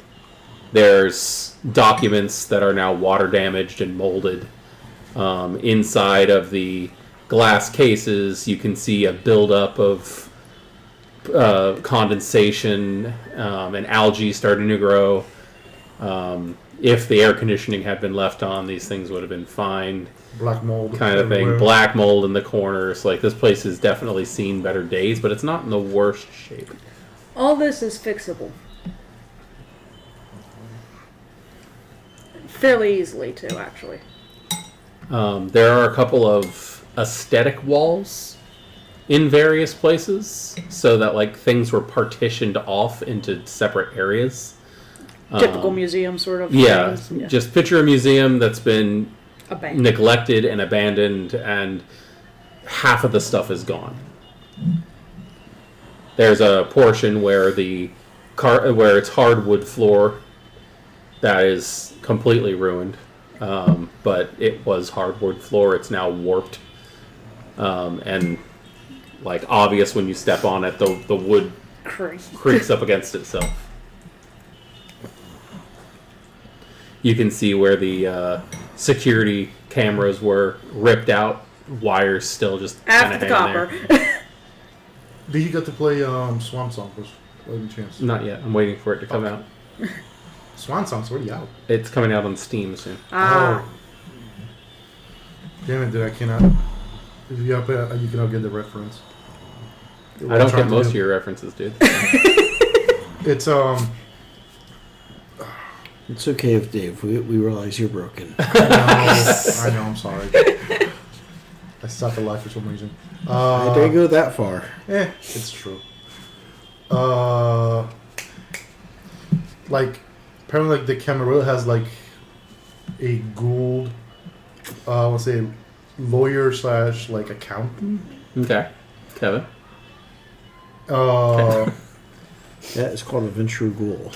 [SPEAKER 1] there's documents that are now water damaged and molded. Inside of the glass cases, you can see a buildup of condensation and algae starting to grow. If the air conditioning had been left on, these things would have been fine.
[SPEAKER 3] Black mold
[SPEAKER 1] Kind of thing.
[SPEAKER 3] everywhere.
[SPEAKER 1] Black mold in the corners. Like, this place has definitely seen better days, but it's not in the worst shape.
[SPEAKER 4] All this is fixable. Fairly easily, too, actually.
[SPEAKER 1] There are a couple of aesthetic walls in various places, so that like things were partitioned off into separate areas.
[SPEAKER 4] Typical museum sort of
[SPEAKER 1] Yeah,
[SPEAKER 4] things.
[SPEAKER 1] just picture a museum that's been
[SPEAKER 4] Abandoned.
[SPEAKER 1] neglected and abandoned, and half of the stuff is gone. There's a portion where where it's hardwood floor that is completely ruined. But it was hardwood floor. It's now warped. And like obvious when you step on it, the wood creaks up against itself. You can see where the security cameras were ripped out. Wires still just
[SPEAKER 4] After the copper.
[SPEAKER 3] Do you get to play Swan Song by any chance?
[SPEAKER 1] Not yet. I'm waiting for it to come out.
[SPEAKER 3] Swan Song's already out.
[SPEAKER 1] It's coming out on Steam soon.
[SPEAKER 3] Oh. Damn it, dude, I cannot. If you have, you cannot get the reference.
[SPEAKER 1] I don't get most of your references, dude.
[SPEAKER 3] It's
[SPEAKER 5] It's okay if Dave. We realize you're broken.
[SPEAKER 3] I know, I'm sorry. I suck at life for some reason.
[SPEAKER 5] I didn't go that far.
[SPEAKER 3] It's true. Like, apparently, like, the Camarilla has, like, a Gould, let's say, lawyer / like, accountant.
[SPEAKER 1] Okay. Kevin?
[SPEAKER 5] Yeah, it's called a Venture Ghoul.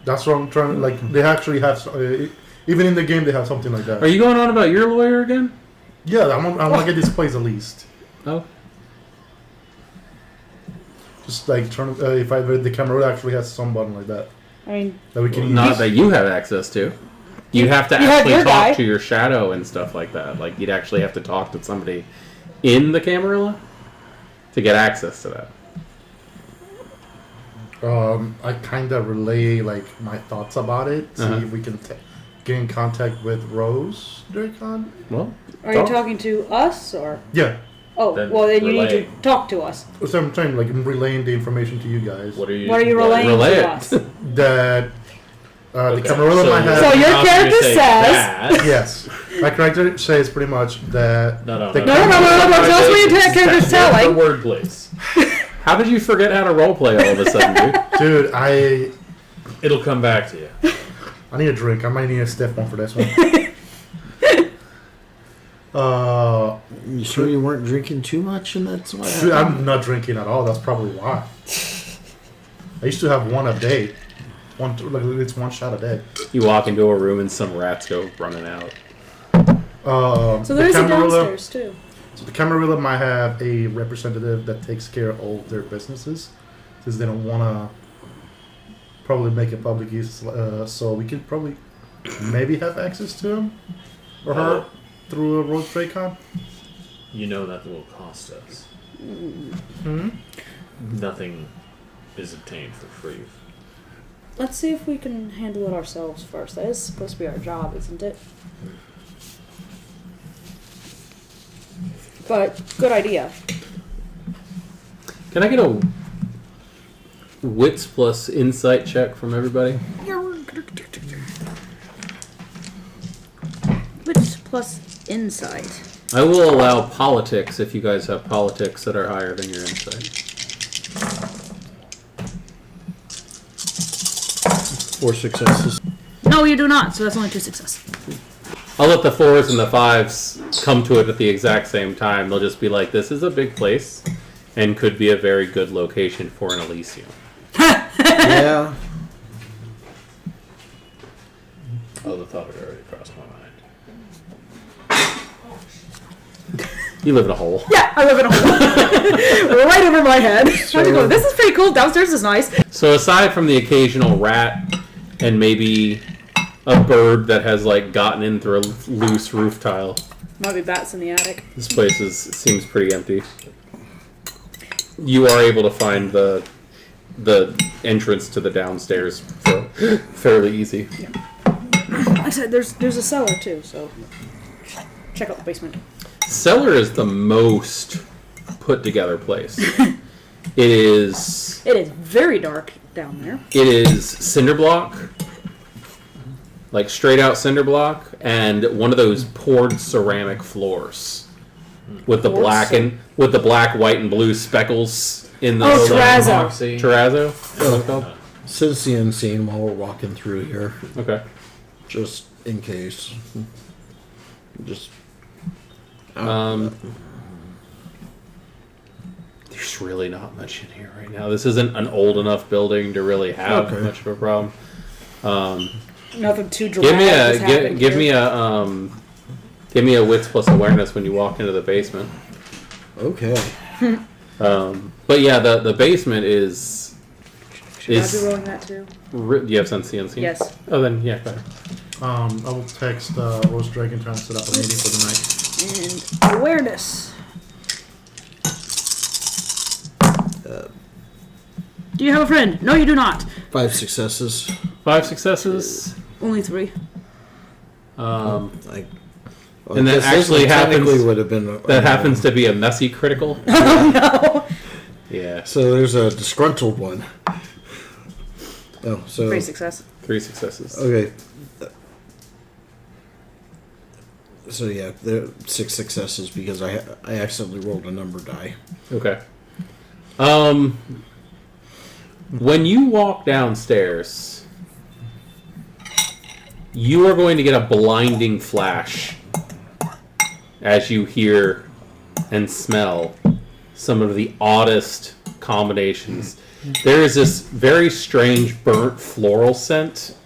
[SPEAKER 3] That's what I'm trying to, like, they actually have, even in the game, they have something like that.
[SPEAKER 1] Are you going on about your lawyer again?
[SPEAKER 3] Yeah, I want to get this place at least.
[SPEAKER 1] Oh.
[SPEAKER 3] Just, like, if the Camarilla actually has someone like that.
[SPEAKER 4] I mean,
[SPEAKER 3] That we can
[SPEAKER 1] Not
[SPEAKER 3] use.
[SPEAKER 1] that you have access to. You have to
[SPEAKER 4] You have
[SPEAKER 1] actually
[SPEAKER 4] your
[SPEAKER 1] talk
[SPEAKER 4] guy.
[SPEAKER 1] to your shadow and stuff like that. Like, you'd actually have to talk to somebody in the Camarilla to get access to that.
[SPEAKER 3] I kind of relay, like, my thoughts about it. See if we can get in contact with Rose Dracon.
[SPEAKER 1] Well,
[SPEAKER 4] are you talking to us or?
[SPEAKER 3] Yeah.
[SPEAKER 4] Oh,
[SPEAKER 2] Then
[SPEAKER 4] well then you need
[SPEAKER 2] relay.
[SPEAKER 4] to talk to us.
[SPEAKER 3] So I'm trying, like, I'm relaying the information to you guys.
[SPEAKER 2] What are you
[SPEAKER 4] relaying
[SPEAKER 1] relay
[SPEAKER 4] to
[SPEAKER 1] it.
[SPEAKER 4] us?
[SPEAKER 3] That the
[SPEAKER 2] Okay,
[SPEAKER 3] Camarilla
[SPEAKER 2] so
[SPEAKER 3] might have.
[SPEAKER 4] So your
[SPEAKER 2] you're not gonna
[SPEAKER 4] character
[SPEAKER 2] say
[SPEAKER 4] says-
[SPEAKER 2] that.
[SPEAKER 3] Yes. My character says pretty much that.
[SPEAKER 2] No.
[SPEAKER 3] the
[SPEAKER 4] No. Tell us what your character's telling.
[SPEAKER 2] Word, please.
[SPEAKER 1] how did you forget how to roleplay all of a sudden, dude?
[SPEAKER 3] Dude, I
[SPEAKER 2] It'll come back to you.
[SPEAKER 3] need a drink. I might need a stiff one for this one.
[SPEAKER 5] You sure you weren't drinking too much, and that's why?
[SPEAKER 3] Dude, I'm not drinking at all. That's probably why. I used to have one a day. It's one shot a day.
[SPEAKER 1] You walk into a room and some rats go running out.
[SPEAKER 4] So there's a downstairs too.
[SPEAKER 3] So the Camarilla might have a representative that takes care of all of their businesses, since they don't want to probably make it public use. So we could probably maybe have access to him or her through a Road Traycon.
[SPEAKER 2] You know that will cost us. Nothing is obtained for free.
[SPEAKER 4] Let's see if we can handle it ourselves first. That is supposed to be our job, isn't it? But good idea.
[SPEAKER 1] Can I get a wits plus insight check from everybody?
[SPEAKER 4] Wits plus insight.
[SPEAKER 1] I will allow politics if you guys have politics that are higher than your insight.
[SPEAKER 5] 4 successes.
[SPEAKER 4] No, you do not. So that's only 2 successes.
[SPEAKER 1] I'll let the 4s and the 5s come to it at the exact same time. They'll just be like, this is a big place and could be a very good location for an Elysium.
[SPEAKER 5] Yeah.
[SPEAKER 2] Oh, the thought had already crossed my mind.
[SPEAKER 1] You live in a hole.
[SPEAKER 4] Yeah, I live in a hole. Right over my head. I go, this is pretty cool. Downstairs is nice.
[SPEAKER 1] So aside from the occasional rat and maybe a bird that has like gotten in through a loose roof tile,
[SPEAKER 4] Might be bats in the attic.
[SPEAKER 1] this place seems pretty empty. You are able to find the entrance to the downstairs fairly easy.
[SPEAKER 4] Like I said, there's a cellar too, so check out the basement.
[SPEAKER 1] Cellar is the most put together place. It is
[SPEAKER 4] very dark down there.
[SPEAKER 1] It is cinder block, like straight out cinder block, and one of those poured ceramic floors with the black, white, and blue speckles in the
[SPEAKER 4] terrazzo.
[SPEAKER 1] Terrazzo. What it's called?
[SPEAKER 5] Since the unseen while we're walking through here,
[SPEAKER 1] Okay.
[SPEAKER 5] just in case. Just.
[SPEAKER 1] There's really not much in here right now. This isn't an old enough building to really have
[SPEAKER 5] Okay.
[SPEAKER 1] much of a problem.
[SPEAKER 4] Nothing too dramatic.
[SPEAKER 1] Give me a wits plus awareness when you walk into the basement.
[SPEAKER 5] Okay.
[SPEAKER 1] But yeah, the basement is.
[SPEAKER 4] Should I be rolling that too?
[SPEAKER 1] Do you have sense unseen?
[SPEAKER 4] Yes.
[SPEAKER 1] Oh, then yeah, better.
[SPEAKER 3] I will text Rose Dragon trying to set up a meeting for the night.
[SPEAKER 4] And awareness. Do you have a friend? No, you do not.
[SPEAKER 5] 5 successes.
[SPEAKER 1] 5 successes.
[SPEAKER 4] Only 3.
[SPEAKER 5] Like, well,
[SPEAKER 1] And that
[SPEAKER 5] this
[SPEAKER 1] actually
[SPEAKER 5] one technically
[SPEAKER 1] happens.
[SPEAKER 5] would have been.
[SPEAKER 1] That happens to be a messy critical.
[SPEAKER 4] Oh no.
[SPEAKER 1] Yeah.
[SPEAKER 5] So there's a disgruntled one. Oh, so
[SPEAKER 4] 3 success.
[SPEAKER 1] 3 successes.
[SPEAKER 5] okay. So yeah, there are 6 successes because I accidentally rolled a number die.
[SPEAKER 1] Okay. When you walk downstairs, you are going to get a blinding flash as you hear and smell some of the oddest combinations. There is this very strange burnt floral scent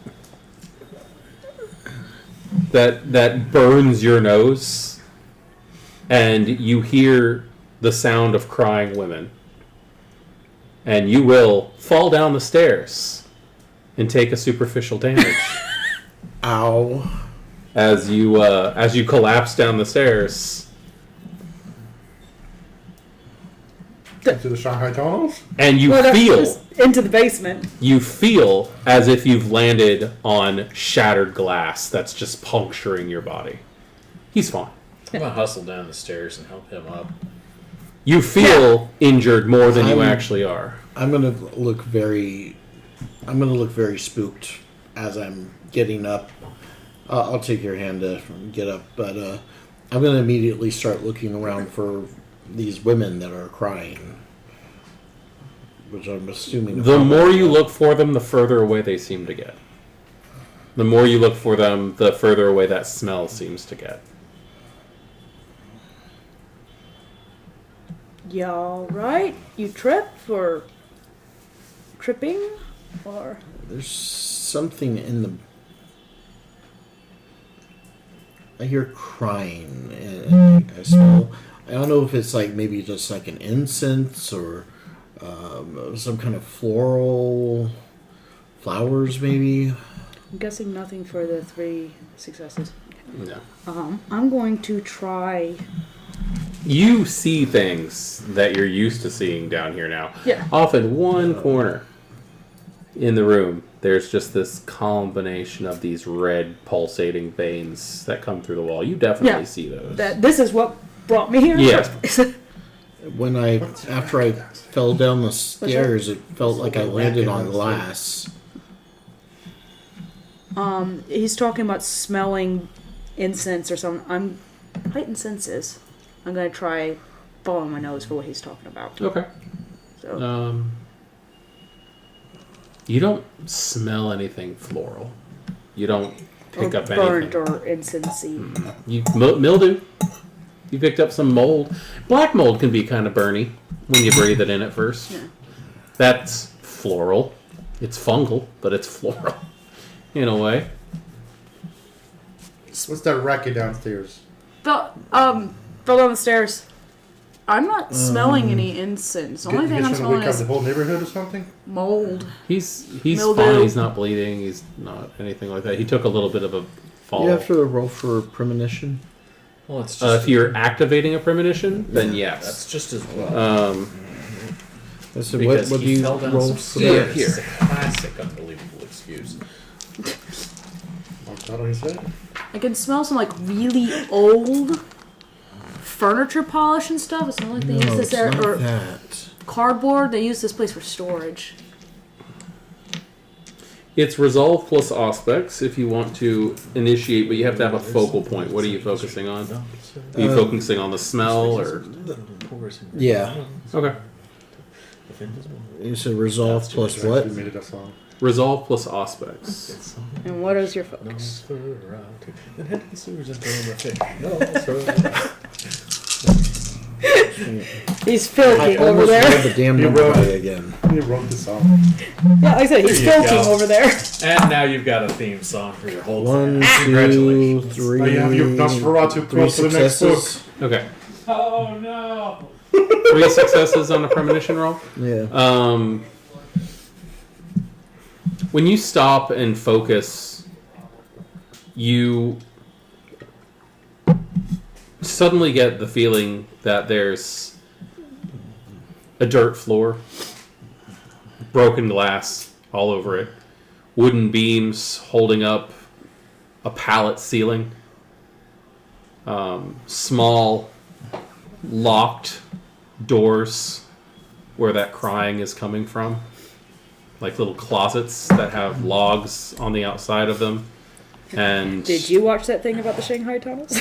[SPEAKER 1] that burns your nose, and you hear the sound of crying women. And you will fall down the stairs and take a superficial damage
[SPEAKER 5] Ow.
[SPEAKER 1] as you collapse down the stairs.
[SPEAKER 3] Into the Shanghai tunnels?
[SPEAKER 1] And you
[SPEAKER 4] Well, that's
[SPEAKER 1] feel
[SPEAKER 4] just into the basement.
[SPEAKER 1] as if you've landed on shattered glass that's just puncturing your body. He's fine.
[SPEAKER 2] I'm gonna hustle down the stairs and help him up.
[SPEAKER 1] You feel injured more than you
[SPEAKER 5] I'm-
[SPEAKER 1] actually are.
[SPEAKER 5] I'm gonna look very spooked as I'm getting up. I'll take your hand to get up, but I'm gonna immediately start looking around for these women that are crying, which I'm assuming.
[SPEAKER 1] The more you look for them, the further away they seem to get. The more you look for them, the further away that smell seems to get.
[SPEAKER 4] You alright? You trip or tripping? Or
[SPEAKER 5] There's something in the. I hear crying and I smell. I don't know if it's like maybe just like an incense or some kind of floral flowers, maybe.
[SPEAKER 4] I'm guessing nothing for the 3 successes.
[SPEAKER 1] No.
[SPEAKER 4] I'm going to try.
[SPEAKER 1] You see things that you're used to seeing down here now.
[SPEAKER 4] Yeah.
[SPEAKER 1] Off in one corner in the room, there's just this combination of these red pulsating veins that come through the wall. You definitely see those.
[SPEAKER 4] This is what brought me here.
[SPEAKER 1] Yeah.
[SPEAKER 5] When after I fell down the stairs, it felt like I landed on glass.
[SPEAKER 4] He's talking about smelling incense or something. Heightened senses. I'm gonna try following my nose for what he's talking about.
[SPEAKER 1] Okay.
[SPEAKER 4] So
[SPEAKER 1] You don't smell anything floral. You don't pick up
[SPEAKER 4] burnt
[SPEAKER 1] anything.
[SPEAKER 4] or incensey.
[SPEAKER 1] You mildew. You picked up some mold. Black mold can be kind of burny when you breathe it in at first.
[SPEAKER 4] Yeah.
[SPEAKER 1] That's floral. It's fungal, but it's floral in a way.
[SPEAKER 3] What's that racket downstairs?
[SPEAKER 4] Fell down the stairs. I'm not smelling any incense. The only thing I'm
[SPEAKER 3] trying to
[SPEAKER 4] smelling
[SPEAKER 3] wake up
[SPEAKER 4] is
[SPEAKER 3] the whole neighborhood or something?
[SPEAKER 4] mold.
[SPEAKER 1] He's
[SPEAKER 4] Mildew.
[SPEAKER 1] fine. He's not bleeding. He's not anything like that. He took a little bit of a fall.
[SPEAKER 5] You have to roll for premonition.
[SPEAKER 2] Well, it's just
[SPEAKER 1] If you're activating a premonition, then yes.
[SPEAKER 2] that's just as well.
[SPEAKER 5] I said,
[SPEAKER 2] Because
[SPEAKER 5] what do
[SPEAKER 2] he
[SPEAKER 5] you
[SPEAKER 2] fell down
[SPEAKER 5] roll
[SPEAKER 2] some
[SPEAKER 5] for
[SPEAKER 2] stairs.
[SPEAKER 5] that?
[SPEAKER 1] Here.
[SPEAKER 2] It's a classic, unbelievable excuse.
[SPEAKER 3] That's not what he said.
[SPEAKER 4] I can smell some like really old furniture polish and stuff. It smells like they use
[SPEAKER 5] No,
[SPEAKER 4] this
[SPEAKER 5] it's
[SPEAKER 4] area
[SPEAKER 5] not
[SPEAKER 4] or
[SPEAKER 5] that.
[SPEAKER 4] cardboard. They use this place for storage.
[SPEAKER 1] It's resolve plus aspects if you want to initiate, but you have to have a focal point. What are you focusing on? Are you focusing on the smell or?
[SPEAKER 5] Yeah.
[SPEAKER 1] Okay.
[SPEAKER 5] You said resolve plus what?
[SPEAKER 3] We made it a song.
[SPEAKER 1] Resolve plus aspects.
[SPEAKER 4] And what is your focus? He's filking
[SPEAKER 5] I
[SPEAKER 4] over
[SPEAKER 5] almost
[SPEAKER 4] there.
[SPEAKER 5] read the damn
[SPEAKER 3] You
[SPEAKER 5] number
[SPEAKER 3] wrote
[SPEAKER 5] by
[SPEAKER 3] it.
[SPEAKER 5] again.
[SPEAKER 3] You wrote this song.
[SPEAKER 4] Yeah, like I said, he's
[SPEAKER 2] There you
[SPEAKER 4] filking
[SPEAKER 2] go.
[SPEAKER 4] over there.
[SPEAKER 2] And now you've got a theme song for your whole
[SPEAKER 5] 1,
[SPEAKER 2] class.
[SPEAKER 5] 2,
[SPEAKER 2] Congratulations.
[SPEAKER 5] 3.
[SPEAKER 3] Now you have your Nosferatu
[SPEAKER 5] 3
[SPEAKER 3] quote for the next book.
[SPEAKER 5] successes.
[SPEAKER 1] Okay.
[SPEAKER 2] Oh no!
[SPEAKER 1] 3 successes on a premonition roll.
[SPEAKER 5] Yeah.
[SPEAKER 1] When you stop and focus, you suddenly get the feeling that there's a dirt floor, broken glass all over it, wooden beams holding up a pallet ceiling, small locked doors where that crying is coming from, like little closets that have logs on the outside of them. And
[SPEAKER 4] Did you watch that thing about the Shanghai tunnels?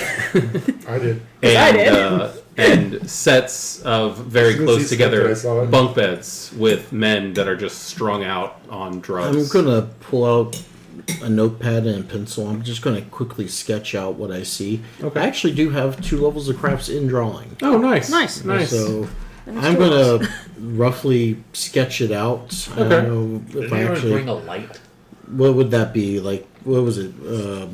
[SPEAKER 3] I did.
[SPEAKER 1] and,
[SPEAKER 4] I did.
[SPEAKER 1] And sets of very
[SPEAKER 3] As soon as
[SPEAKER 1] close
[SPEAKER 3] he said
[SPEAKER 1] together
[SPEAKER 3] that, I saw it.
[SPEAKER 1] bunk beds with men that are just strung out on
[SPEAKER 5] I'm
[SPEAKER 1] drugs.
[SPEAKER 5] going to pull out a notepad and a pencil. I'm just going to quickly sketch out what I see.
[SPEAKER 1] Okay.
[SPEAKER 5] I actually do have 2 levels of crafts in drawing.
[SPEAKER 1] Oh, nice,
[SPEAKER 4] Nice.
[SPEAKER 1] nice.
[SPEAKER 5] So
[SPEAKER 4] And it's
[SPEAKER 5] I'm
[SPEAKER 4] yours.
[SPEAKER 5] going to roughly sketch it out. I
[SPEAKER 1] Okay.
[SPEAKER 5] don't know if
[SPEAKER 2] Did
[SPEAKER 5] I
[SPEAKER 2] anyone
[SPEAKER 5] actually...
[SPEAKER 2] bring a light?
[SPEAKER 5] What would that be? Like, what was it? What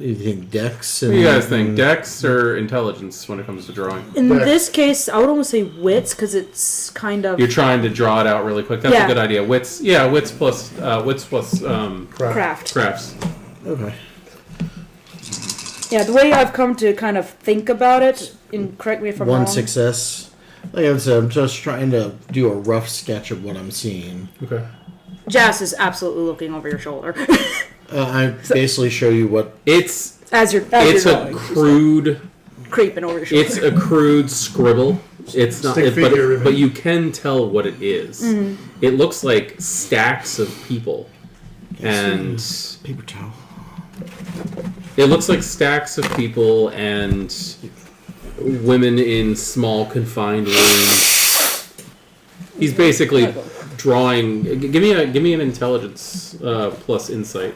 [SPEAKER 5] do you think, Dex?
[SPEAKER 1] What do you guys think? Dex or intelligence when it comes to drawing?
[SPEAKER 4] In
[SPEAKER 3] Dex.
[SPEAKER 4] this case, I would almost say wits because it's kind of
[SPEAKER 1] You're trying to draw it out really quick. That's
[SPEAKER 4] Yeah.
[SPEAKER 1] a good idea. Wits plus
[SPEAKER 3] Crap.
[SPEAKER 4] craft.
[SPEAKER 1] crafts.
[SPEAKER 5] Okay.
[SPEAKER 4] Yeah, the way I've come to kind of think about it, and correct me if I'm
[SPEAKER 5] 1
[SPEAKER 4] wrong.
[SPEAKER 5] success. Like I said, I'm just trying to do a rough sketch of what I'm seeing.
[SPEAKER 1] Okay.
[SPEAKER 4] Jas is absolutely looking over your shoulder
[SPEAKER 5] I basically show you what...
[SPEAKER 1] It's
[SPEAKER 4] as you're
[SPEAKER 1] a
[SPEAKER 4] drawing.
[SPEAKER 1] crude.
[SPEAKER 4] Creeping over your shoulder.
[SPEAKER 1] It's a crude scribble. It's not,
[SPEAKER 3] Stick figure, even.
[SPEAKER 1] but you can tell what it is. It looks like stacks of people, and
[SPEAKER 5] Paper towel.
[SPEAKER 1] it looks like stacks of people and women in small confined rooms. He's basically drawing. Give me an intelligence plus insight.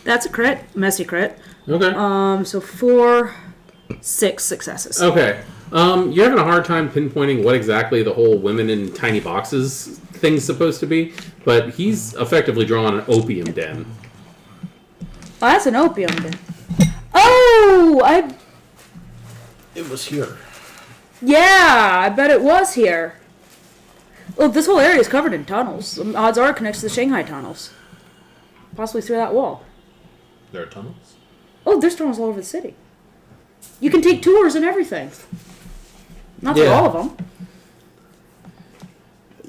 [SPEAKER 4] That's a crit, messy crit.
[SPEAKER 1] Okay.
[SPEAKER 4] So 4, 6 successes.
[SPEAKER 1] Okay. You're having a hard time pinpointing what exactly the whole women in tiny boxes thing's supposed to be, but he's effectively drawn an opium den.
[SPEAKER 4] Oh, that's an opium den. Oh,
[SPEAKER 5] It was here.
[SPEAKER 4] yeah, I bet it was here. Look, this whole area is covered in tunnels. Odds are it connects to the Shanghai tunnels. Possibly through that wall.
[SPEAKER 2] There are tunnels.
[SPEAKER 4] Oh, there's tunnels all over the city. You can take tours and everything. Not through
[SPEAKER 5] Yeah.
[SPEAKER 4] all of them.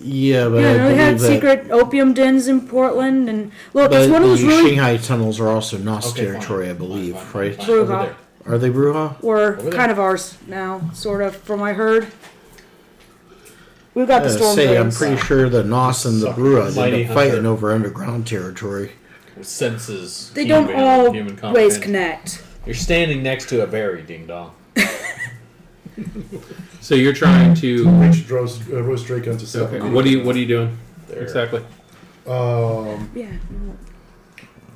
[SPEAKER 5] Yeah, but
[SPEAKER 4] Yeah,
[SPEAKER 5] I
[SPEAKER 4] no, they had
[SPEAKER 5] believe that...
[SPEAKER 4] secret opium dens in Portland, and look,
[SPEAKER 5] But
[SPEAKER 4] it's one of those
[SPEAKER 5] the
[SPEAKER 4] really
[SPEAKER 5] Shanghai tunnels are also Nos
[SPEAKER 2] Okay,
[SPEAKER 5] territory,
[SPEAKER 2] fine.
[SPEAKER 5] I believe,
[SPEAKER 2] Fine,
[SPEAKER 5] right?
[SPEAKER 2] fine. Over
[SPEAKER 4] Bruja.
[SPEAKER 2] there.
[SPEAKER 5] Are they Bruja?
[SPEAKER 4] or
[SPEAKER 2] Over there.
[SPEAKER 4] kind of ours now, sort of, from what I heard. We've got the storm
[SPEAKER 5] I'm
[SPEAKER 4] drains.
[SPEAKER 5] pretty sure the Nos and the
[SPEAKER 2] Suck.
[SPEAKER 5] Bruja
[SPEAKER 2] Mighty
[SPEAKER 5] end up fighting
[SPEAKER 2] hunter.
[SPEAKER 5] over underground territory.
[SPEAKER 2] Senses.
[SPEAKER 4] They don't
[SPEAKER 2] human
[SPEAKER 4] always
[SPEAKER 2] comprehension.
[SPEAKER 4] connect.
[SPEAKER 2] You're standing next to a berry, ding dong.
[SPEAKER 1] So you're trying to.
[SPEAKER 3] Which Rose Drake into
[SPEAKER 1] Okay.
[SPEAKER 3] 7.
[SPEAKER 1] What are you doing
[SPEAKER 2] There.
[SPEAKER 1] exactly?
[SPEAKER 4] Yeah, no,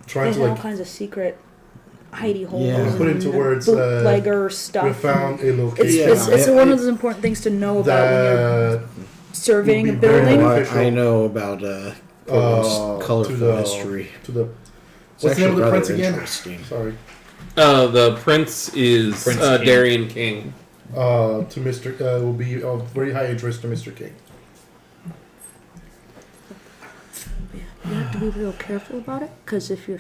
[SPEAKER 3] Trying
[SPEAKER 4] they
[SPEAKER 3] to
[SPEAKER 4] have all
[SPEAKER 3] like.
[SPEAKER 4] kinds of secret hidey holes
[SPEAKER 5] Yeah.
[SPEAKER 4] and
[SPEAKER 3] Put into words,
[SPEAKER 4] bootlegger
[SPEAKER 3] We
[SPEAKER 4] stuff.
[SPEAKER 3] found a
[SPEAKER 4] It's,
[SPEAKER 3] location
[SPEAKER 4] it's
[SPEAKER 5] Yeah.
[SPEAKER 4] one of those important things to know about when you're
[SPEAKER 3] that
[SPEAKER 4] surveying a
[SPEAKER 3] would be very
[SPEAKER 4] building.
[SPEAKER 3] Official.
[SPEAKER 5] I know about Portland's colorful
[SPEAKER 3] to the
[SPEAKER 5] history.
[SPEAKER 3] to the.
[SPEAKER 5] It's
[SPEAKER 3] What's the name of the
[SPEAKER 5] actually
[SPEAKER 3] prince
[SPEAKER 5] rather
[SPEAKER 3] again?
[SPEAKER 5] interesting.
[SPEAKER 3] Sorry.
[SPEAKER 1] The prince is
[SPEAKER 2] Prince King.
[SPEAKER 1] Darian King.
[SPEAKER 3] To Mr. Will be of very high interest to Mr. King.
[SPEAKER 4] You have to be real careful about it, because if you're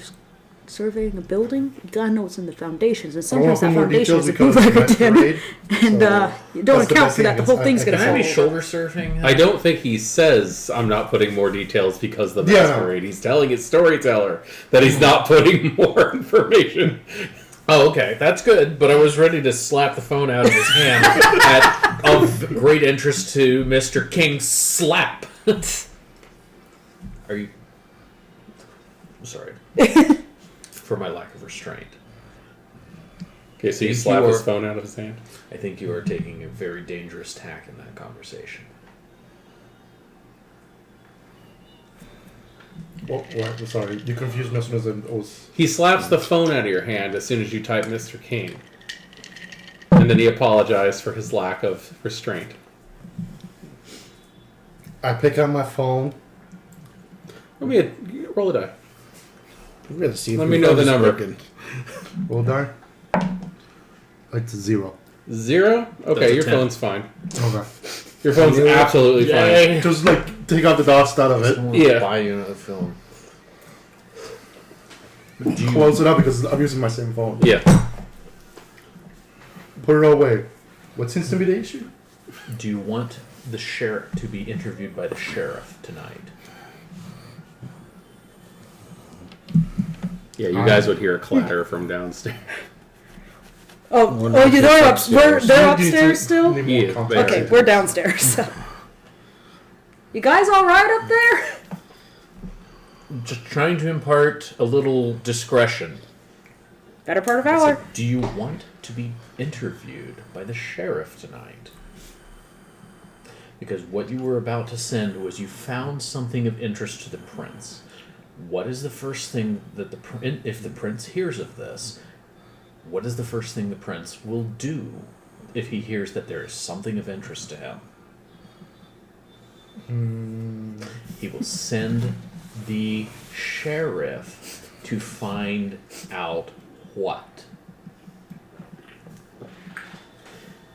[SPEAKER 4] surveying a building, you gotta know what's in the foundations, and
[SPEAKER 3] I don't
[SPEAKER 4] sometimes
[SPEAKER 3] want
[SPEAKER 4] that
[SPEAKER 3] more
[SPEAKER 4] foundation
[SPEAKER 3] details
[SPEAKER 4] is a
[SPEAKER 3] because
[SPEAKER 4] bootlegger
[SPEAKER 3] it's
[SPEAKER 4] tin,
[SPEAKER 3] masquerade.
[SPEAKER 4] and
[SPEAKER 3] so
[SPEAKER 4] you don't
[SPEAKER 3] that's the
[SPEAKER 4] account
[SPEAKER 3] best
[SPEAKER 4] for that. The
[SPEAKER 3] thing.
[SPEAKER 4] whole thing's
[SPEAKER 3] I-
[SPEAKER 4] gonna
[SPEAKER 2] Can I
[SPEAKER 4] fall
[SPEAKER 2] be
[SPEAKER 4] over.
[SPEAKER 2] shoulder surfing?
[SPEAKER 1] I don't think he says I'm not putting more details because of the
[SPEAKER 3] Yeah, no.
[SPEAKER 1] masquerade. He's telling his storyteller that he's not putting more information.
[SPEAKER 2] Oh, okay, that's good. But I was ready to slap the phone out of his hand of great interest to Mr. King. Slap. Are you? Sorry for my lack of restraint.
[SPEAKER 1] Okay, so you
[SPEAKER 2] If
[SPEAKER 1] slap
[SPEAKER 2] you
[SPEAKER 1] his
[SPEAKER 2] are-
[SPEAKER 1] phone out of his hand.
[SPEAKER 2] I think you are taking a very dangerous tack in that conversation.
[SPEAKER 3] What? Sorry, you confused me as soon as I was.
[SPEAKER 1] He slaps the phone out of your hand as soon as you type Mr. King. And then he apologized for his lack of restraint.
[SPEAKER 3] I pick up my phone.
[SPEAKER 1] Roll a die.
[SPEAKER 5] We're gonna see. If
[SPEAKER 1] Let
[SPEAKER 5] we
[SPEAKER 1] me know
[SPEAKER 5] found
[SPEAKER 1] the
[SPEAKER 5] this
[SPEAKER 1] number.
[SPEAKER 5] broken.
[SPEAKER 3] Well done. It's 0.
[SPEAKER 1] 0? Okay,
[SPEAKER 2] That's a
[SPEAKER 1] your
[SPEAKER 2] 10.
[SPEAKER 1] phone's fine.
[SPEAKER 3] Okay.
[SPEAKER 1] Your phone's absolutely fine.
[SPEAKER 3] Just like take out the dust out of it.
[SPEAKER 1] Yeah.
[SPEAKER 2] Buy you another film.
[SPEAKER 3] Close it up because I'm using my same phone.
[SPEAKER 1] Yeah.
[SPEAKER 3] Put it away. What seems to be the issue?
[SPEAKER 2] Do you want the sheriff to be interviewed by the sheriff tonight?
[SPEAKER 1] Yeah, you guys would hear a clatter from downstairs.
[SPEAKER 4] Oh, they're up. They're upstairs still.
[SPEAKER 3] Need more
[SPEAKER 1] Yeah,
[SPEAKER 3] context.
[SPEAKER 4] Okay, we're downstairs. So. You guys all right up there?
[SPEAKER 2] Just trying to impart a little discretion.
[SPEAKER 4] Better part of
[SPEAKER 2] I
[SPEAKER 4] valor.
[SPEAKER 2] said, do you want to be interviewed by the sheriff tonight? Because what you were about to send was you found something of interest to the prince. What is the first thing that if the prince hears of this, what is the first thing the prince will do if he hears that there is something of interest to him? He will send the sheriff to find out what.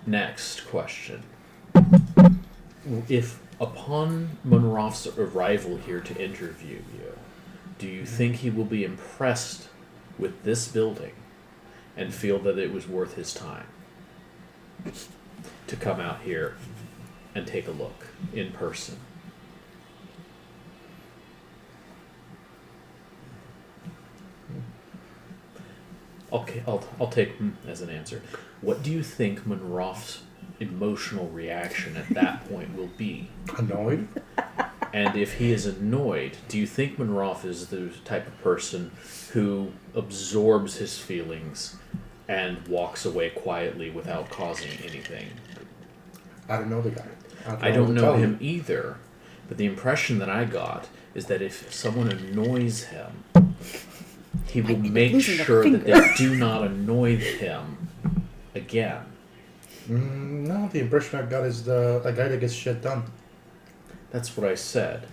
[SPEAKER 2] Next question. If upon Monroff's arrival here to interview you, do you think he will be impressed with this building and feel that it was worth his time to come out here and take a look in person? Okay, I'll take as an answer. What do you think Monroff's emotional reaction at that point will be?
[SPEAKER 3] Annoyed?
[SPEAKER 2] And if he is annoyed, do you think Monroff is the type of person who absorbs his feelings and walks away quietly without causing anything?
[SPEAKER 3] I don't know the guy.
[SPEAKER 2] I don't know him either, but the impression that I got is that if someone annoys him, he will make
[SPEAKER 4] losing a
[SPEAKER 2] sure that
[SPEAKER 4] finger.
[SPEAKER 2] they do not annoy him again.
[SPEAKER 3] No, the impression I got is a guy that gets shit done.
[SPEAKER 2] That's what I said.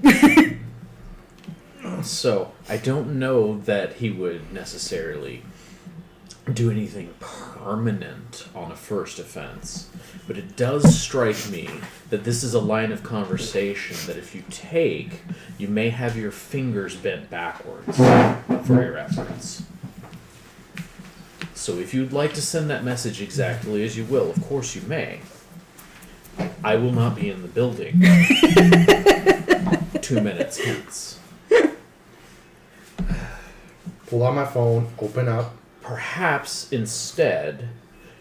[SPEAKER 2] So, I don't know that he would necessarily do anything permanent on a first offense, but it does strike me that this is a line of conversation that if you take, you may have your fingers bent backwards for your efforts. So if you'd like to send that message exactly as you will, of course you may. I will not be in the building 2 minutes hence.
[SPEAKER 3] Pull out my phone, open up.
[SPEAKER 2] Perhaps instead,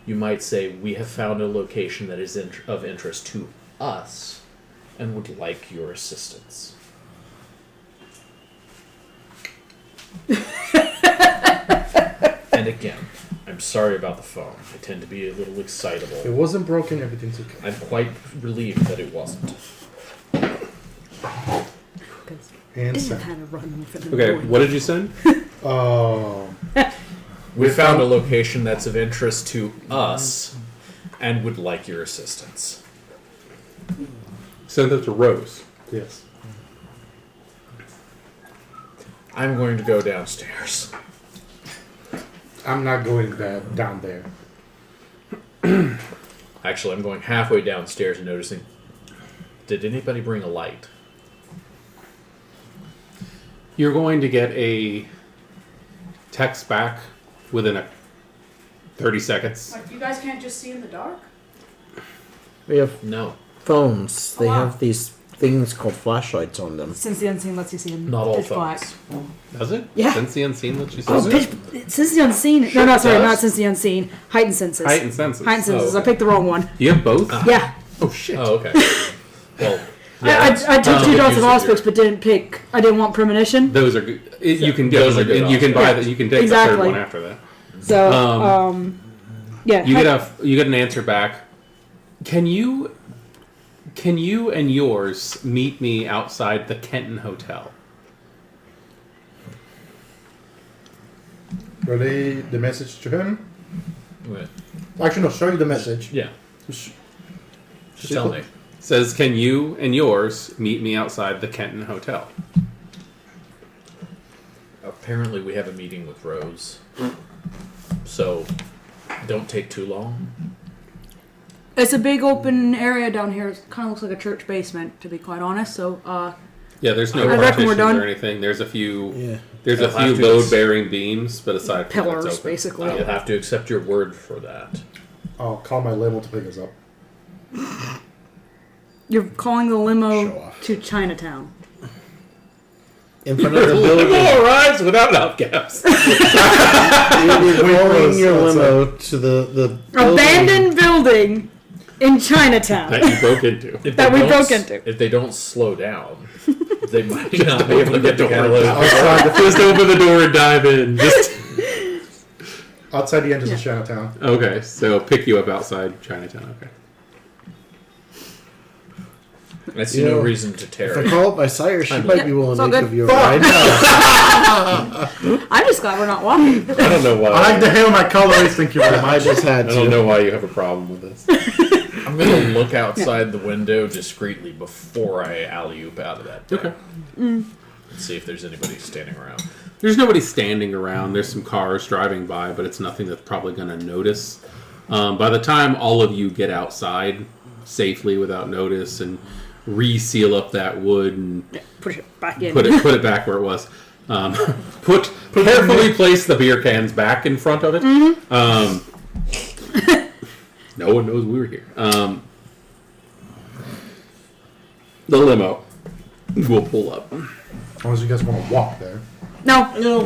[SPEAKER 2] you might say, we have found a location that is of interest to us and would like your assistance. And again, I'm sorry about the phone. I tend to be a little
[SPEAKER 3] It
[SPEAKER 2] excitable.
[SPEAKER 3] wasn't broken, everything's okay.
[SPEAKER 2] I'm quite relieved that it wasn't.
[SPEAKER 3] And
[SPEAKER 4] Isn't
[SPEAKER 3] send.
[SPEAKER 4] kind of run with an
[SPEAKER 1] Okay,
[SPEAKER 4] annoying-
[SPEAKER 1] what did you send?
[SPEAKER 2] We found a location that's of interest to us and would like your assistance.
[SPEAKER 1] Send it to Rose.
[SPEAKER 3] Yes.
[SPEAKER 2] I'm going to go downstairs.
[SPEAKER 3] I'm not going down there.
[SPEAKER 2] Actually, I'm going halfway downstairs and noticing, did anybody bring a light?
[SPEAKER 1] You're going to get a text back within 30 seconds.
[SPEAKER 4] Like, you guys can't just see in the dark?
[SPEAKER 5] We have
[SPEAKER 2] No,
[SPEAKER 5] phones. They
[SPEAKER 4] Oh, wow.
[SPEAKER 5] have these things called flashlights on them.
[SPEAKER 4] Since the Unseen lets you see in
[SPEAKER 2] not all
[SPEAKER 4] pitch black.
[SPEAKER 2] phones.
[SPEAKER 1] Does it?
[SPEAKER 4] Yeah.
[SPEAKER 1] Since the Unseen lets you see
[SPEAKER 4] Oh,
[SPEAKER 1] it?
[SPEAKER 4] Since the Unseen. No, no, sorry,
[SPEAKER 1] does.
[SPEAKER 4] not Since the Unseen. Heightened Senses.
[SPEAKER 1] Heightened senses.
[SPEAKER 4] Heightened Senses.
[SPEAKER 1] Oh, okay.
[SPEAKER 4] I picked the wrong one.
[SPEAKER 1] You have both?
[SPEAKER 4] Yeah.
[SPEAKER 1] Oh, shit.
[SPEAKER 2] Oh, okay. Well,
[SPEAKER 4] I took two dots of
[SPEAKER 2] use
[SPEAKER 4] auspice, but didn't pick. I didn't want premonition.
[SPEAKER 1] Those are good. You can get
[SPEAKER 2] Those are
[SPEAKER 1] them,
[SPEAKER 2] good
[SPEAKER 1] and you can buy
[SPEAKER 4] options.
[SPEAKER 1] that. You can take the
[SPEAKER 4] Exactly.
[SPEAKER 1] third one after that.
[SPEAKER 4] So, yeah.
[SPEAKER 1] You get an answer back. Can you and yours meet me outside the Kenton Hotel?
[SPEAKER 3] relay the message to him.
[SPEAKER 2] Wait.
[SPEAKER 3] Actually, no, show you the message.
[SPEAKER 2] Yeah.
[SPEAKER 3] Just
[SPEAKER 2] Tell me.
[SPEAKER 1] Says, can you and yours meet me outside the Kenton Hotel?
[SPEAKER 2] Apparently, we have a meeting with Rose. So, don't take too long.
[SPEAKER 4] It's a big open area down here. It kind of looks like a church basement, to be quite honest. So,
[SPEAKER 1] Yeah, there's no
[SPEAKER 4] I reckon we're
[SPEAKER 1] partitions
[SPEAKER 4] done.
[SPEAKER 1] or anything. There's a few.
[SPEAKER 5] Yeah.
[SPEAKER 1] There's a
[SPEAKER 2] I'll
[SPEAKER 1] few
[SPEAKER 2] have to-
[SPEAKER 1] load-bearing beams, but aside from that,
[SPEAKER 4] pillars,
[SPEAKER 1] it's open.
[SPEAKER 4] basically.
[SPEAKER 2] I'll have to accept your word for that.
[SPEAKER 3] I'll call my limo to pick us up.
[SPEAKER 4] You're calling the
[SPEAKER 5] Show
[SPEAKER 4] limo
[SPEAKER 5] off.
[SPEAKER 4] to Chinatown.
[SPEAKER 5] In front of the building.
[SPEAKER 1] Limo arrives without hubcaps.
[SPEAKER 5] You're calling your
[SPEAKER 3] That's
[SPEAKER 5] limo to the building.
[SPEAKER 4] Abandoned building in Chinatown.
[SPEAKER 1] that you broke into.
[SPEAKER 2] If
[SPEAKER 4] That
[SPEAKER 2] they
[SPEAKER 4] we
[SPEAKER 2] don't
[SPEAKER 4] broke into.
[SPEAKER 2] If they don't slow down, they might not be able to get the catalytic.
[SPEAKER 3] Outside
[SPEAKER 1] Just open the door and dive in. Just
[SPEAKER 3] outside the entrance of Chinatown.
[SPEAKER 1] okay. So pick you up outside Chinatown. Okay.
[SPEAKER 2] I see
[SPEAKER 5] You
[SPEAKER 2] no
[SPEAKER 5] know,
[SPEAKER 2] reason to
[SPEAKER 5] If I
[SPEAKER 2] tarry.
[SPEAKER 5] call up my sire, she might be willing
[SPEAKER 4] it's all
[SPEAKER 5] to
[SPEAKER 4] good.
[SPEAKER 5] give you a ride.
[SPEAKER 4] I'm just glad we're not walking.
[SPEAKER 1] I don't know why.
[SPEAKER 3] I like the hair of my colors. Thank you very
[SPEAKER 5] I
[SPEAKER 3] much.
[SPEAKER 5] just had
[SPEAKER 1] I don't
[SPEAKER 5] to.
[SPEAKER 1] know why you have a problem with this.
[SPEAKER 2] I'm going to look outside the window discreetly before I alley-oop out of that thing.
[SPEAKER 1] Okay.
[SPEAKER 2] And see if there's anybody standing around.
[SPEAKER 1] There's nobody standing around. There's some cars driving by, but it's nothing that's probably going to notice. By the time all of you get outside safely without notice and reseal up that wood and
[SPEAKER 4] Push it back in.
[SPEAKER 1] put it back where it was, carefully place the beer cans back in front of it. No one knows we were here. The limo will pull up.
[SPEAKER 3] Unless you guys want to walk there.
[SPEAKER 4] No.
[SPEAKER 5] No,